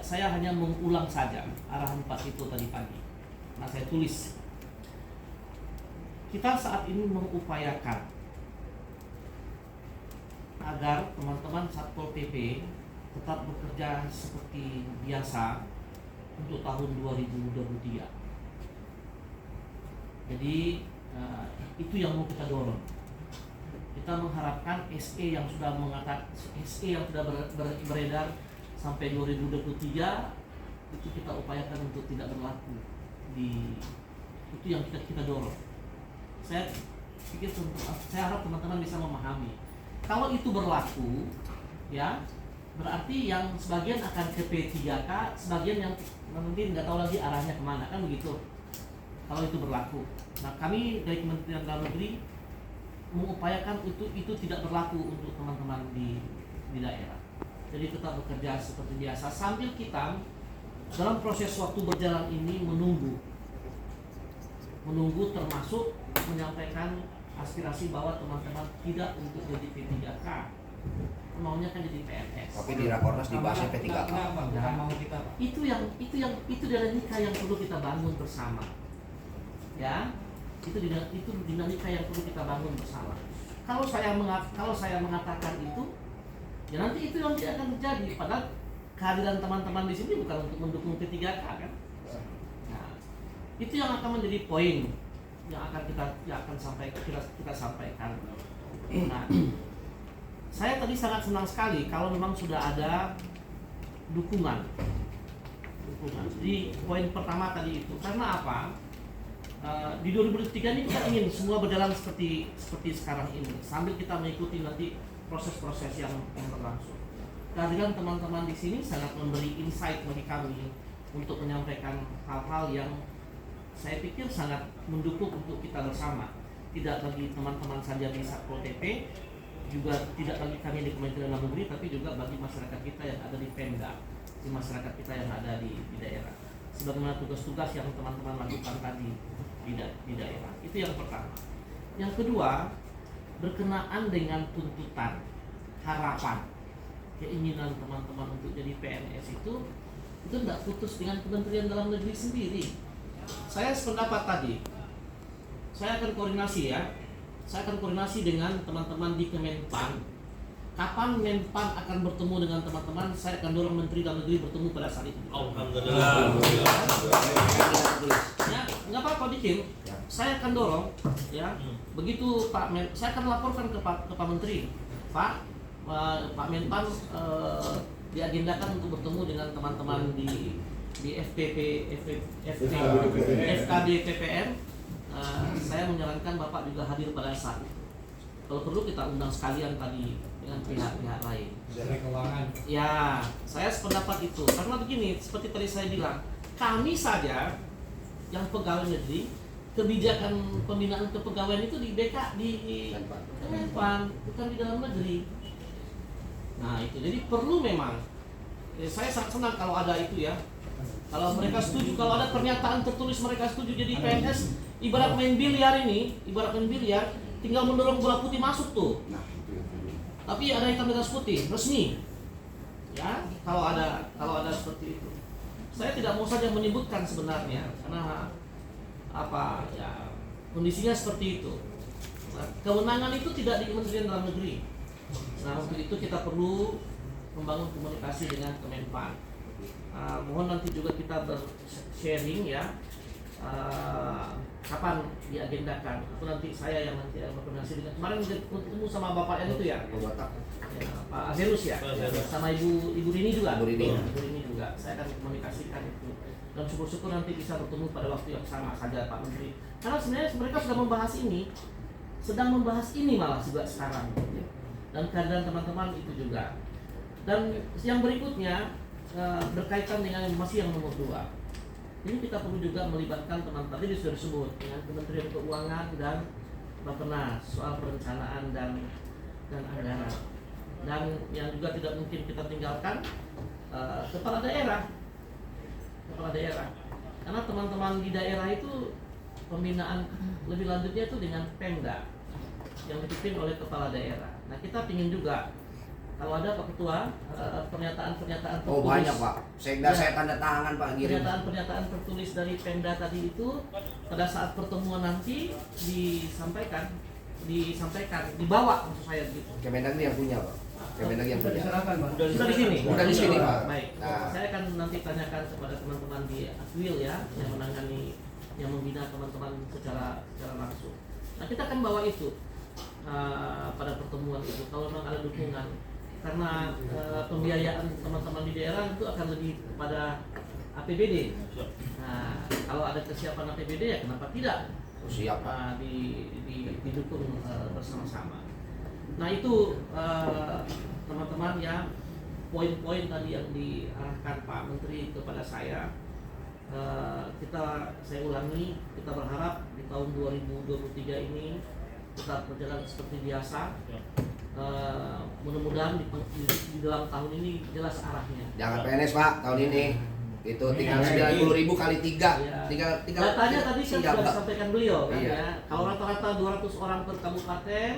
saya hanya mengulang saja arahan Pak Tito tadi pagi. Nah, saya tulis, kita saat ini mengupayakan agar teman-teman Satpol PP tetap bekerja seperti biasa untuk tahun 2023. Jadi itu yang mau kita dorong. Kita mengharapkan SE yang sudah beredar sampai 2023 itu kita upayakan untuk tidak berlaku. Itu yang kita dorong. Saya pikir saya harap teman-teman bisa memahami. Kalau itu berlaku, ya berarti yang sebagian akan ke P3K, sebagian yang mungkin nggak tahu lagi arahnya kemana, kan begitu. Kalau itu berlaku. Nah, kami dari Kementerian Dalam Negeri mengupayakan itu tidak berlaku untuk teman-teman di daerah. Jadi tetap bekerja seperti biasa sambil kita dalam proses waktu berjalan ini menunggu termasuk menyampaikan aspirasi bahwa teman-teman tidak untuk jadi P3K, maunya kan jadi PNS. Tapi di Rakornas dibahasnya P3K. Itu dinamika yang perlu kita bangun bersama. Ya, itu dinamika yang perlu kita bangun bersama. Kalau saya mengatakan itu, ya nanti itu yang tidak akan terjadi. Padahal kehadiran teman-teman di sini bukan untuk mendukung P3K kan. Nah, itu yang akan menjadi poin yang akan kita sampaikan. Nah, saya tadi sangat senang sekali kalau memang sudah ada dukungan. Di poin pertama tadi itu, karena apa? Di 2023 ini kita ingin semua berjalan seperti sekarang ini, sambil kita mengikuti nanti proses-proses yang berlangsung. Kehadiran teman-teman di sini sangat memberi insight bagi kami untuk menyampaikan hal-hal yang saya pikir sangat mendukung untuk kita bersama. Tidak bagi teman-teman saja di Satpol PP, juga tidak bagi kami di Kementerian Dalam Negeri, tapi juga bagi masyarakat kita yang ada di Pemda, di masyarakat kita yang ada di daerah. Sebagaimana tugas-tugas yang teman-teman lakukan tadi di daerah. Itu yang pertama. Yang kedua, berkenaan dengan tuntutan, harapan, keinginan teman-teman untuk jadi PNS itu tidak putus dengan Kementerian Dalam Negeri sendiri. Saya sependapat tadi. Saya akan koordinasi dengan teman-teman di Kemenpan. Kapan Menpan akan bertemu dengan teman-teman, saya akan dorong Menteri Dalam Negeri bertemu pada saat itu. Alhamdulillah. Ya, nggak apa-apa bikin. Saya akan dorong, ya. Begitu saya akan laporkan ke Pak Menteri, Pak Menpan diagendakan untuk bertemu dengan teman-teman di FKB PPN. Saya menyarankan Bapak juga hadir pada saat itu. Kalau perlu kita undang sekalian tadi dengan pihak-pihak lain. Ya, saya sependapat itu. Karena begini, seperti tadi saya bilang, kami saja yang pegawai negeri, kebijakan pembinaan kepegawaian itu di Kemenpan, bukan di dalam negeri. Nah itu, jadi perlu memang. Saya sangat senang kalau ada itu ya. Kalau mereka setuju, kalau ada pernyataan tertulis mereka setuju jadi PNS, ibarat main biliar, tinggal mendorong bola putih masuk tuh. Tapi ada hitam di atas putih, resmi. Ya, kalau ada seperti itu. Saya tidak mau saja menyebutkan sebenarnya, karena apa ya, kondisinya seperti itu. Nah, kewenangan itu tidak di Kementerian Dalam Negeri. Nah, untuk itu kita perlu membangun komunikasi dengan Kemenpan. Mohon nanti juga kita bersharing ya, kapan diagendakan. Itu nanti saya yang nanti berkoordinasi dengan, kemarin ketemu sama Bapak yang itu ya, Pak Azerus ya, sama Ibu Rini juga. Ibu Rini juga. Saya akan komunikasikan itu. Dan syukur-syukur nanti bisa bertemu pada waktu yang sama saja Pak Menteri. Karena sebenarnya mereka sudah membahas ini malah juga sekarang. Dan kehadiran teman-teman itu juga. Dan yang berikutnya berkaitan dengan masih yang nomor 2. Ini kita perlu juga melibatkan teman-teman, tadi sudah disebut dengan Kementerian Keuangan dan Bappenas soal perencanaan dan anggaran. Dan yang juga tidak mungkin kita tinggalkan kepala daerah. Karena teman-teman di daerah itu pembinaan lebih lanjutnya itu dengan Pemda yang dipimpin oleh kepala daerah. Nah kita ingin juga kalau ada Pak Ketua pernyataan tertulis. Oh banyak Pak. Saya tanda tangan Pak Giring. Pernyataan tertulis dari Pemda tadi itu pada saat pertemuan nanti disampaikan, dibawa maksud saya gitu. Kemendagri yang punya Pak. Kemendagri yang punya. Sudah di sini. Sudah di sini Pak. Baik. Nah. Saya akan nanti tanyakan kepada teman-teman di Akwil ya, yang menangani, yang membina teman-teman secara langsung. Nah kita akan bawa itu pada pertemuan itu kalau memang ada dukungan, karena pembiayaan teman-teman di daerah itu akan lebih pada APBD. Nah kalau ada kesiapan APBD ya kenapa tidak? Siap Pak. Didukung bersama-sama. Nah itu teman-teman ya, poin-poin tadi yang diarahkan Pak Menteri kepada saya. Saya ulangi, kita berharap di tahun 2023 ini tetap berjalan seperti biasa. Mudah-mudahan di dalam tahun ini jelas arahnya. Jangan PNS Pak tahun ini. Itu tinggal 90.000 kali 3. Iya. Tinggal Datanya tadi kan siap, sudah Pak. disampaikan beliau kan Iya. ya. Kalau rata-rata 200 orang per kabupaten,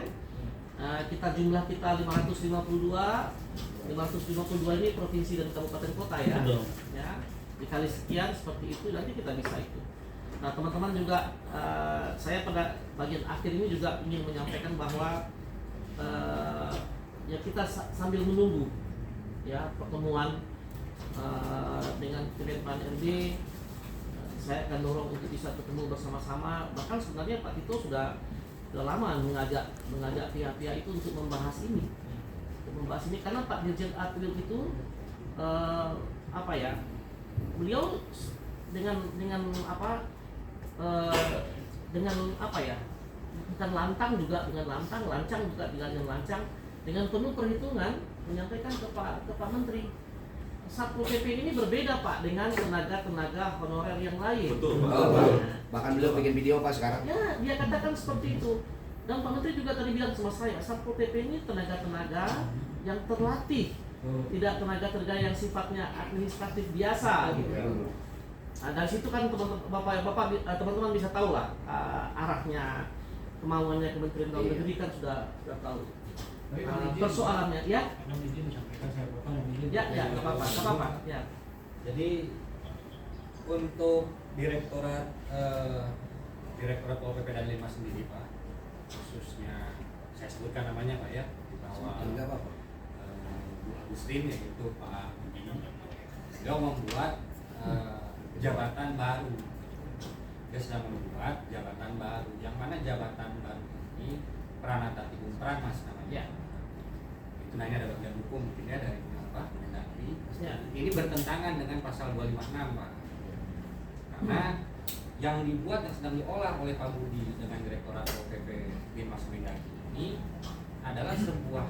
jumlah kita 552 ini provinsi dan kabupaten kota ya. Betul. Ya, dikali sekian seperti itu nanti kita bisa itu. Nah teman-teman juga saya pada bagian akhir ini juga ingin menyampaikan bahwa ya kita sambil menunggu ya pertemuan dengan Kemenpan RB, saya akan dorong untuk bisa ketemu bersama-sama. Bahkan sebenarnya Pak Tito sudah lama mengajak pihak-pihak itu untuk membahas ini, karena Pak Dirjen Atwil itu beliau dengan bukan lancang juga dengan lancang dengan penuh perhitungan menyampaikan ke Pak Menteri. Satpol PP ini berbeda Pak dengan tenaga honorer yang lain. Betul. Bahkan beliau bikin video Pak sekarang. Ya, dia katakan seperti itu. Dan Pak Menteri juga tadi bilang sama saya, Satpol PP ini tenaga yang terlatih, tidak tenaga yang sifatnya administratif biasa gitu. Nah, dari situ kan teman-teman bisa tahu lah arahnya, kemauannya Kementerian Dalam Negeri kan sudah tahu. Persoalannya ya? Ya, nggak apa-apa. Ya. Jadi untuk Direktorat Pol PP dan 5 sendiri Pak, khususnya saya sebutkan namanya Pak ya, di bawah Bu Agustin yaitu Pak Budi, beliau membuat jabatan baru. Dia sedang membuat jabatan baru, yang mana jabatan baru ini Pranata Tibung Pramas namanya. Ya. Itu nah ini ada bagian hukum mungkin ya dari Mendagri. Ya. Ini bertentangan dengan pasal 256 Pak. Karena yang dibuat yang sedang diolah oleh Pak Budi dengan Direktorat Pol PP Binmas Mendagri ini adalah sebuah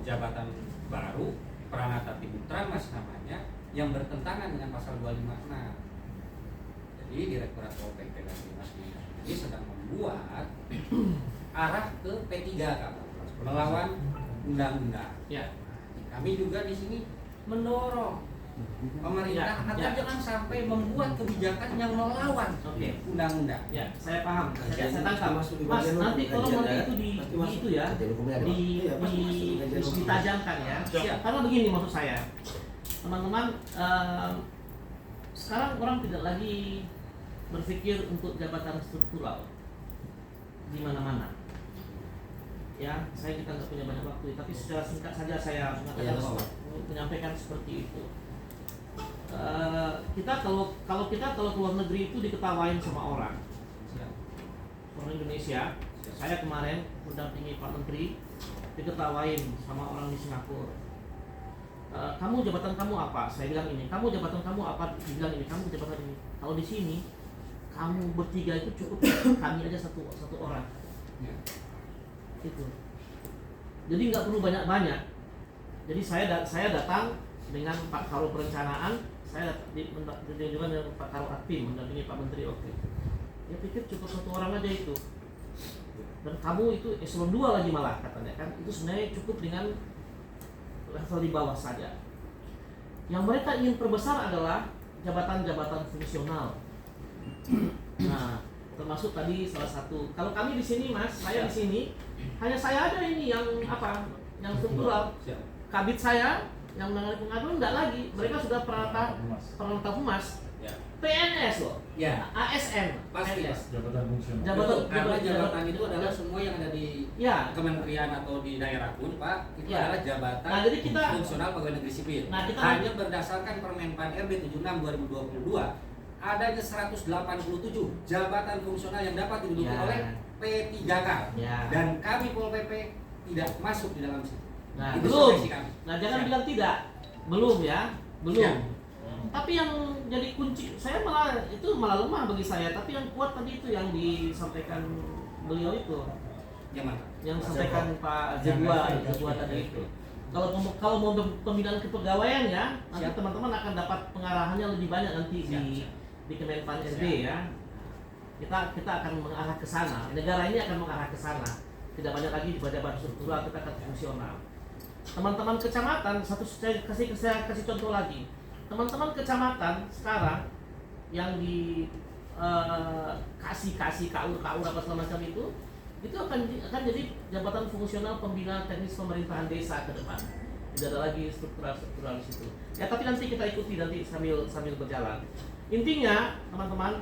jabatan baru Pranata Tibung Pramas namanya yang bertentangan dengan pasal 256. Jadi Direktorat Pol PP dan Binmas Mendagri ini sedang membuat arah ke P3 Kak, melawan undang-undang. Ya. Kami juga di sini mendorong pemerintah agar jangan sampai membuat kebijakan yang melawan undang-undang. Ya, saya paham. Saya tangkap. Mas, nanti kalau nanti itu ya, ditajamkan ya. Karena begini maksud saya, teman-teman, sekarang orang tidak lagi berpikir untuk jabatan struktural di mana-mana. Ya, kita nggak punya banyak waktu, tapi secara singkat saja saya menyampaikan seperti itu. Kalau kita keluar negeri itu diketawain sama orang Indonesia. Saya kemarin mendampingi Pak Menteri, diketawain sama orang di Singapura. Kamu jabatan kamu apa? Saya bilang ini. Kamu jabatan kamu apa? Dibilang ini. Kamu jabatan ini. Kalau di sini kamu bertiga itu cukup, kami aja satu orang. Itu. Jadi nggak perlu banyak-banyak. Jadi saya datang dengan Pak Karo Perencanaan, saya juga dengan Pak Karo Aktim mendampingi Pak Menteri waktu itu. Ya pikir cukup satu orang aja itu. Dan kamu itu eselon 2 lagi malah katanya kan. Itu sebenarnya cukup dengan level di bawah saja. Yang mereka ingin perbesar adalah jabatan-jabatan fungsional. Nah, termasuk tadi salah satu. Kalau kami di sini Mas, saya di sini hanya saya ada ini yang struktural. Kabit saya yang menangani pengaduan enggak lagi. Mereka sudah peranata humas. PNS loh. Ya. ASN. Pasti. PNS. Jabatan fungsional. Karena jabatan itu adalah semua yang ada di kementerian atau di daerah pun Pak, itu adalah jabatan fungsional pegawai negeri sipil. Hanya berdasarkan Permenpan RB 76 2022 adanya 187 jabatan fungsional yang dapat diduduki oleh P3K. Dan kami Pol PP tidak masuk di dalam situ. Nah, itu belum. kami. Nah, jangan bilang tidak. Belum ya. Belum. Tapi yang jadi kunci saya malah lemah bagi saya, tapi yang kuat tadi itu yang disampaikan beliau itu. Yang disampaikan Pak Zebua tadi itu. Kalau mau pembinaan kepegawaian ya, nanti teman-teman akan dapat pengarahannya lebih banyak nanti di Kemenpan RB ya. kita akan mengarah ke sana. Negara ini akan mengarah ke sana. Tidak banyak lagi pejabat struktural, kita akan fungsional. Teman-teman kecamatan, saya kasih contoh lagi. Teman-teman kecamatan sekarang yang di kasih kaur apa segala macam itu akan jadi jabatan fungsional pembina teknis pemerintahan desa ke depan. Tidak ada lagi struktural di situ. Ya tapi nanti kita ikuti nanti sambil berjalan. Intinya teman-teman,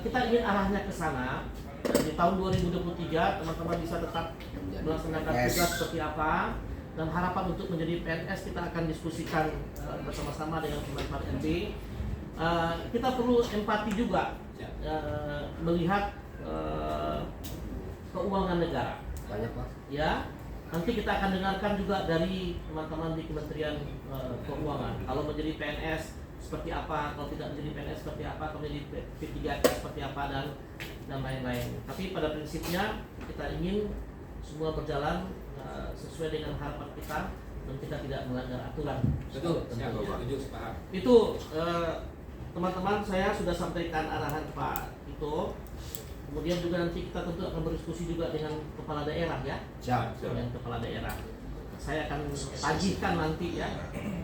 kita ingin arahnya ke sana. Di tahun 2023 teman-teman bisa tetap melaksanakan tugas seperti apa, dan harapan untuk menjadi PNS kita akan diskusikan bersama-sama dengan Kemenpan RB. Kita perlu empati juga melihat keuangan negara. Banyak Pak. Ya, nanti kita akan dengarkan juga dari teman-teman di Kementerian Keuangan. Kalau menjadi PNS seperti apa, kalau tidak menjadi PNS seperti apa, kalau menjadi P3K seperti apa, dan lain-lain. Tapi pada prinsipnya kita ingin semua berjalan sesuai dengan harapan kita dan kita tidak melanggar aturan. Betul, setuju, sepaham. Itu teman-teman, saya sudah sampaikan arahan Pak Tito. Kemudian juga nanti kita tentu akan berdiskusi juga dengan kepala daerah ya. Siap. Dengan kepala daerah. Saya akan tagihkan nanti ya.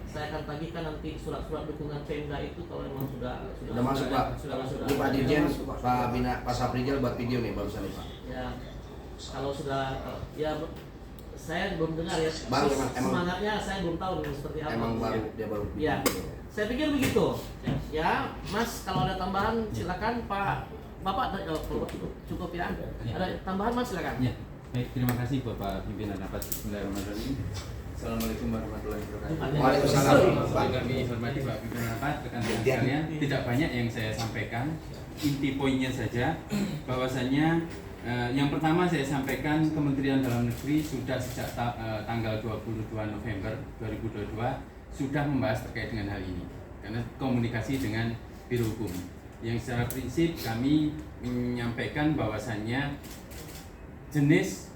Saya akan tagihkan nanti surat-surat dukungan Pemda itu kalau memang sudah masuk Pak. Sudah masuk. Ini Pak Dirjen, Pak Saprijal buat video nih barusan nih Pak. Ya. Kalau sudah ya saya belum dengar ya. Bang, emang semangatnya saya belum tahu nih seperti apa. Emang dia baru Ya. Saya pikir begitu. Ya, Mas kalau ada tambahan silakan Pak. Bapak cukup ya. Ada tambahan Mas silakan. Ya. Baik, terima kasih Bapak Pimpinan Rapat. Bismillahirrahmanirrahim. Assalamualaikum warahmatullahi wabarakatuh. Waalaikumsalam. Kami hormati Pak Pimpinan Rapat, rekan-rekan sekalian. Tidak banyak yang saya sampaikan. Inti poinnya saja bahwasannya yang pertama saya sampaikan Kementerian Dalam Negeri sudah sejak tanggal 22 November 2022 sudah membahas terkait dengan hal ini karena komunikasi dengan Biro Hukum. Yang secara prinsip kami menyampaikan bahwasannya jenis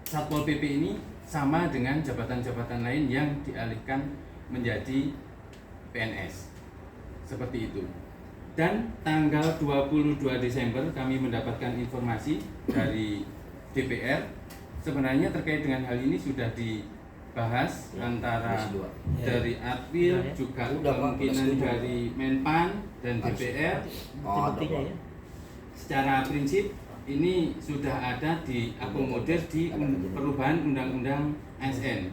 Satpol PP ini sama dengan jabatan-jabatan lain yang dialihkan menjadi PNS seperti itu. Dan tanggal 22 Desember kami mendapatkan informasi dari DPR sebenarnya terkait dengan hal ini sudah dibahas antara dari Atwil juga kemungkinan dari Menpan dan DPR. Secara prinsip ini sudah ada diakomodir di perubahan Undang-Undang ASN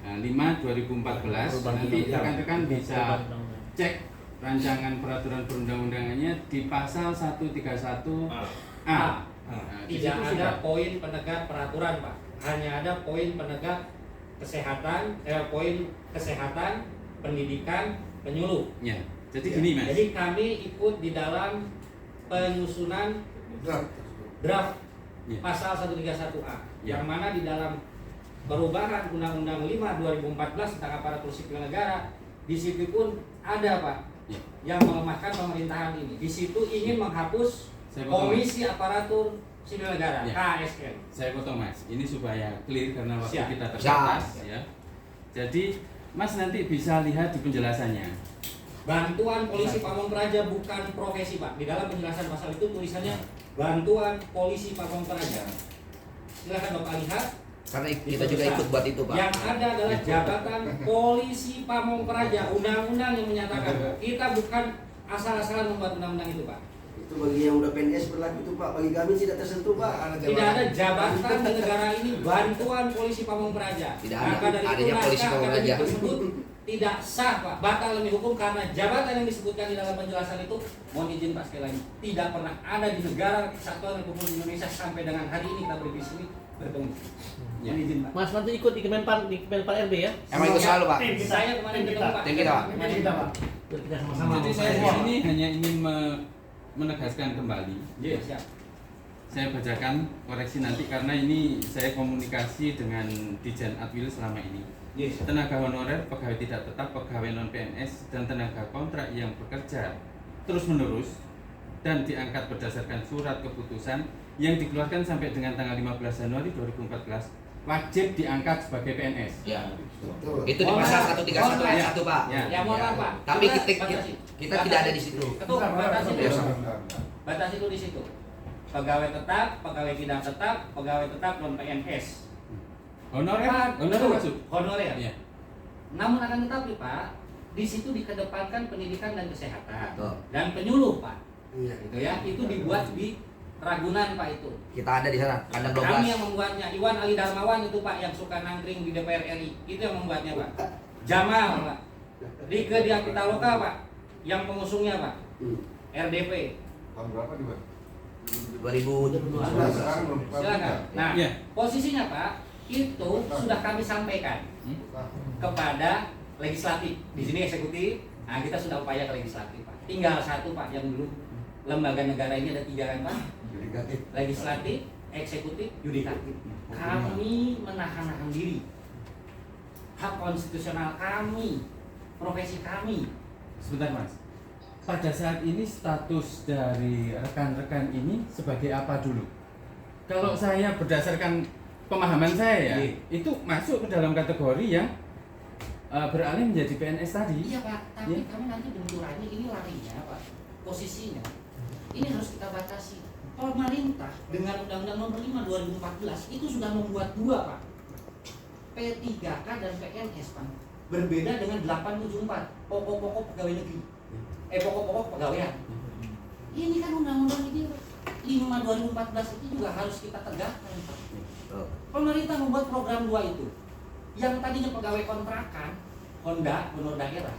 5/2014. Nanti rekan-rekan bisa cek rancangan peraturan perundang-undangannya di pasal 131A. Tidak ada poin penegak peraturan Pak, hanya ada poin penegak kesehatan, pendidikan, penyuluh. Ya, jadi gini Mas. Jadi kami ikut di dalam penyusunan draft pasal 131A, yang mana di dalam perubahan Undang-Undang 5/2014 tentang aparatur sipil negara, di situ pun ada Pak yang melemahkan pemerintahan ini. Di situ ingin menghapus Komisi Aparatur Sipil Negara (KASN). Saya potong Mas, ini supaya clear karena waktu Siap. kita terbatas ya. Jadi Mas nanti bisa lihat di penjelasannya. Bantuan Polisi Pamong Praja bukan profesi Pak. Di dalam penjelasan pasal itu tulisannya Bantuan Polisi Pamong Praja. Silakan Bapak lihat. Karena kita juga ikut buat itu Pak. Yang ada adalah jabatan Polisi Pamong Praja. Undang-undang yang menyatakan kita bukan asal-asalan membuat undang-undang itu Pak. Itu bagi yang udah PNS berlaku itu Pak, bagi kami tidak tersentuh Pak. Tidak ada jabatan di negara ini Bantuan Polisi Pamong Praja. Tidak ada. Maka dari itu Adanya Polisi naskah Pamong akademik Praja. tersebut tidak sah Pak, batal demi hukum karena jabatan yang disebutkan di dalam penjelasan itu, mohon izin Pak sekali lagi, tidak pernah ada di negara kesatuan Republik Indonesia sampai dengan hari ini kita berdiri sini bertemu. Mohon izin Pak. Mas nanti ikut di Kemenpan RB ya. Emang itu selalu Pak. Saya kemarin ketemu Pak. Tim kita Pak. Biar kita sama-sama. Jadi saya di sini hanya ingin menegaskan kembali. Iya, siap. Saya bacakan koreksi nanti karena ini saya komunikasi dengan Dijen Atwil selama ini. Yes. Tenaga honorer, pegawai tidak tetap, pegawai non PNS, dan tenaga kontrak yang bekerja terus-menerus dan diangkat berdasarkan surat keputusan yang dikeluarkan sampai dengan tanggal 15 Januari 2014 wajib diangkat sebagai PNS. Ya. Betul. Itu di pasal 131 ayat 1 Pak. Ya. Ya, mohon maaf, Pak. Tapi Juga kita tidak ada di situ. Ketua, batasi Ya, dulu. sama. Batas itu di situ. Pegawai tetap, pegawai tidak tetap, pegawai tetap non PNS. Honorer, honorer masuk. Honorer. Iya. Namun akan tetapi Pak, di situ dikedepankan pendidikan dan kesehatan Betul. dan penyuluh Pak. Iya. Gitu ya, itu dibuat di Ragunan Pak itu. Kita ada di sana, kandang Kami yang 12. membuatnya, Iwan Ali Darmawan itu Pak yang suka nangkring di DPR RI, itu yang membuatnya Pak. Jamal Pak, Rike Diah Pitaloka Pak, yang pengusungnya Pak, RDP. Tahun berapa dibuat? 2012. Sekarang belum. Silakan. Nah, Iya. posisinya Pak, itu sudah kami sampaikan kepada legislatif. Di sini eksekutif. Nah, kita sudah upaya ke legislatif Pak. Tinggal satu Pak yang dulu lembaga negara ini ada 3 kan Pak? Yudikatif. Legislatif, eksekutif, yudikatif. Kami menahan-nahan diri. Hak konstitusional kami, profesi kami. Sebentar Mas. Pada saat ini status dari rekan-rekan ini sebagai apa dulu? Kalau saya berdasarkan pemahaman saya ya, Iya. itu masuk ke dalam kategori yang beralih menjadi PNS tadi. Iya Pak, tapi Iya. kami nanti benturannya ini larinya Pak, posisinya. Ini harus kita batasi. Pemerintah dengan Undang-Undang Nomor 5 2014 itu sudah membuat 2 Pak, P3K dan PNS Pak. Berbeda dengan 874 pokok-pokok pegawai negeri. Pokok-pokok pegawaian. Ini kan undang-undang ini 5 2014 itu juga harus kita tegakkan Pak. Pemerintah membuat program 2 itu. Yang tadinya pegawai kontrakan, Honda, Honor daerah,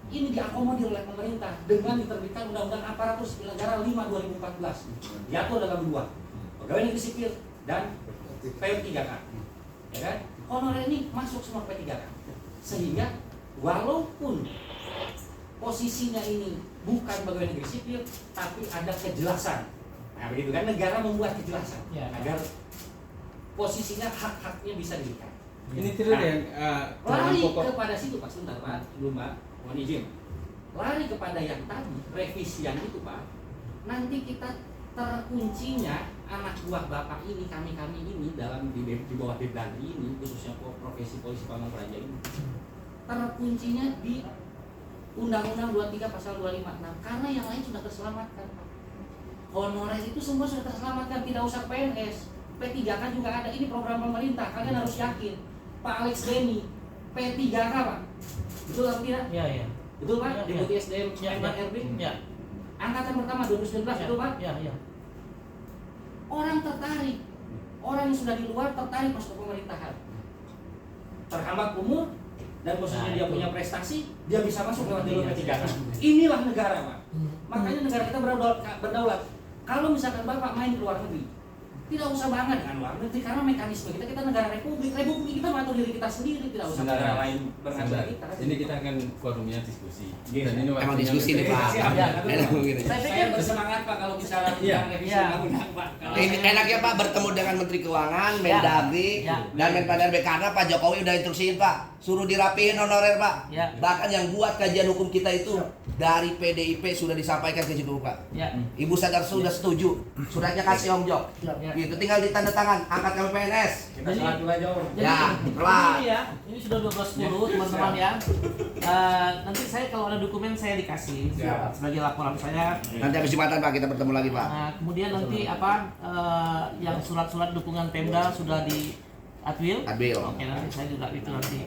ini diakomodir oleh pemerintah dengan diterbitkan Undang-Undang Aparatur Sipil Negara 5 2014. Diatur dalam 2, pegawai negeri sipil dan P3K. Ya kan? Honorer ini masuk semua P3K. Sehingga walaupun posisinya ini bukan pegawai negeri sipil, tapi ada kejelasan. Nah, begitu kan, negara membuat kejelasan Ya. agar posisinya hak-haknya bisa diberikan. Ini tidak yang dalam Lari pokok. kepada situ Pak, sebentar Pak, sebelum Pak, mohon izin. Lari kepada yang tadi, revisi yang itu Pak, nanti kita terkuncinya anak buah Bapak ini, kami ini dalam di bawah Depdagri ini, khususnya profesi polisi pamong praja ini, terkuncinya di Undang-Undang 23 pasal 256, karena yang lain sudah terselamatkan Pak. Honorer itu semua sudah terselamatkan, tidak usah PNS. P3K juga ada, ini program pemerintah, kalian harus yakin. Pak Alex Denny, P3K Pak, betul atau tidak? Ya, ya. Betul Pak, Ya, Deputi SDM Ya, MRB, Ya. angkatan pertama 2019, betul Pak? Ya, ya. Orang tertarik, orang yang sudah di luar tertarik masuk ke pemerintahan, terhambat umur dan posisinya Nah, dia itu. punya prestasi, dia bisa masuk lewat jalur P3K. Inilah negara Pak. Makanya negara kita berdaulat. Kalau misalkan Bapak main ke luar negeri, tidak usah bangga dengan luar negeri karena mekanisme kita negara republik kita mengatur diri kita sendiri, tidak usah negara lain mengatur Sebentar. kita. Ini kita akan forumnya diskusi. Iya. Dan ini Emang waktunya diskusi nih berbeda. Pak. Siap, ya. Enak begini. Saya bersemangat Pak kalau bicara tentang revisi Iya. undang-undang Pak. Kalau Ini saya- enaknya Pak bertemu dengan Menteri Keuangan, Mendagri, Ya. dan Menpan RB karena Pak Jokowi udah instruksiin Pak, suruh dirapiin honorer Pak. Ya. Bahkan yang buat kajian hukum kita itu dari PDIP sudah disampaikan ke situ Pak. Ya. Ibu Sadar sudah setuju, suratnya kasih Om Jok. Ya. Gitu tinggal ditanda tangan, angkat kami PNS. kita salat dulu aja Om. Jadi, Ya, pelan. ini ya, ini sudah 12.10 teman-teman ya. Nanti saya kalau ada dokumen saya dikasih Siap. sebagai laporan saya. Nanti habis Jumatan Pak kita bertemu lagi Pak. Nah, kemudian nanti yang surat-surat dukungan Pemda sudah di Adwil. Adwil. Oke, nanti saya juga itu nanti.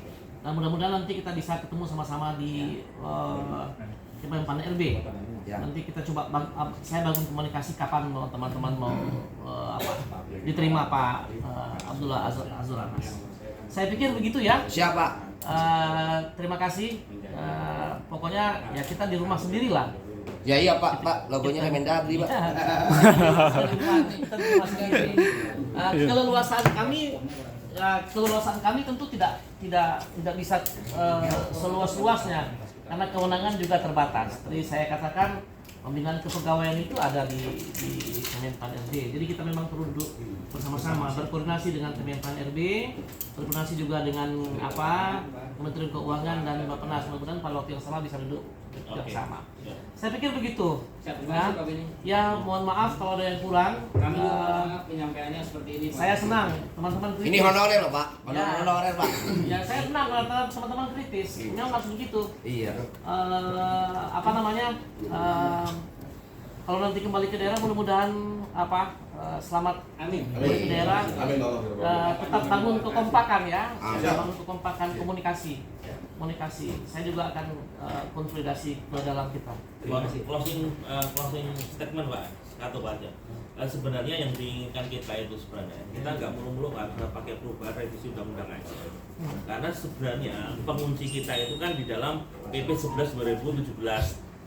Nah, mudah-mudahan nanti kita bisa ketemu sama-sama di Menpan RB. Ya. Nanti kita coba saya bangun komunikasi kapan mau teman-teman mau diterima Pak Abdullah Azur Anas. Saya pikir begitu ya. Siapa? Terima kasih. Pokoknya ya kita di rumah sendiri lah. Ya iya Pak, logonya Mendagri Pak. Kita di rumah sendiri. Keleluasaan kami tentu tidak bisa seluas-luasnya karena kewenangan juga terbatas. Tadi saya katakan Pembinaan kepegawaian itu ada di Kemenpan RB. Jadi kita memang perlu duduk bersama-sama, berkoordinasi dengan Kemenpan RB, berkoordinasi juga dengan Kementerian Keuangan dan Bappenas. Mudah-mudahan pada waktu yang sama bisa duduk bersama. Saya pikir begitu. Ya, mohon maaf kalau ada yang kurang. Kami juga penyampaiannya seperti ini, Pak. Saya senang teman-teman kritis. Ini honorer loh Pak, honorer Pak. Ya, saya senang kalau teman-teman kritis. Memang harus begitu. Iya. Kalau nanti kembali ke daerah mudah-mudahan selamat Amin. kembali ke daerah. Amin. Tetap bangun kekompakan ya. Amin. Bangun kekompakan komunikasi. Saya juga akan konsolidasi ke dalam kita. Closing statement Pak, satu aja. Sebenarnya yang diinginkan kita itu sebenarnya kita nggak mulu-mulu pakai perubahan revisi undang-undang aja. Karena sebenarnya pengunci kita itu kan di dalam PP 11 2017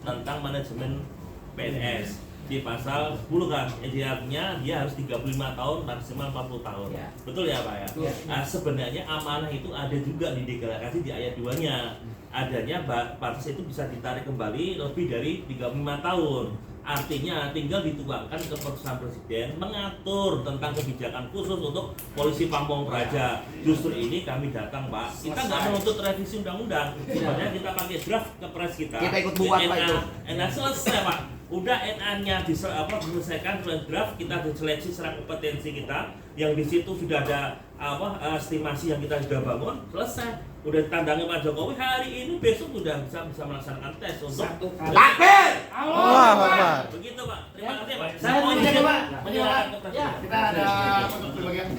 tentang manajemen PNS di pasal 10 kan, idealnya dia harus 35 tahun maksimal 40 tahun. Ya. Betul ya Pak ya? Ya. Nah, sebenarnya amanah itu ada juga di deklarasi di ayat 2-nya. Adanya batas itu bisa ditarik kembali lebih dari 35 tahun. Artinya tinggal dituangkan keputusan Presiden mengatur tentang kebijakan khusus untuk polisi Pamong Praja. Justru ini kami datang Pak, kita nggak menuntut revisi undang-undang. Sebenarnya kita pakai draft kepres kita. Kita ikut buat Pak itu. NA selesai Pak. Udah NA-nya diselesaikan draft, kita diseleksi secara kompetensi kita, yang di situ sudah ada estimasi yang kita sudah bangun, selesai. Udah ditandangi Pak Jokowi, hari ini besok sudah bisa melaksanakan tes untuk Takbir! begitu Pak. Terima kasih Pak. Saya mau izin Pak. menyerahkan ke Presiden. Ya, Kita ada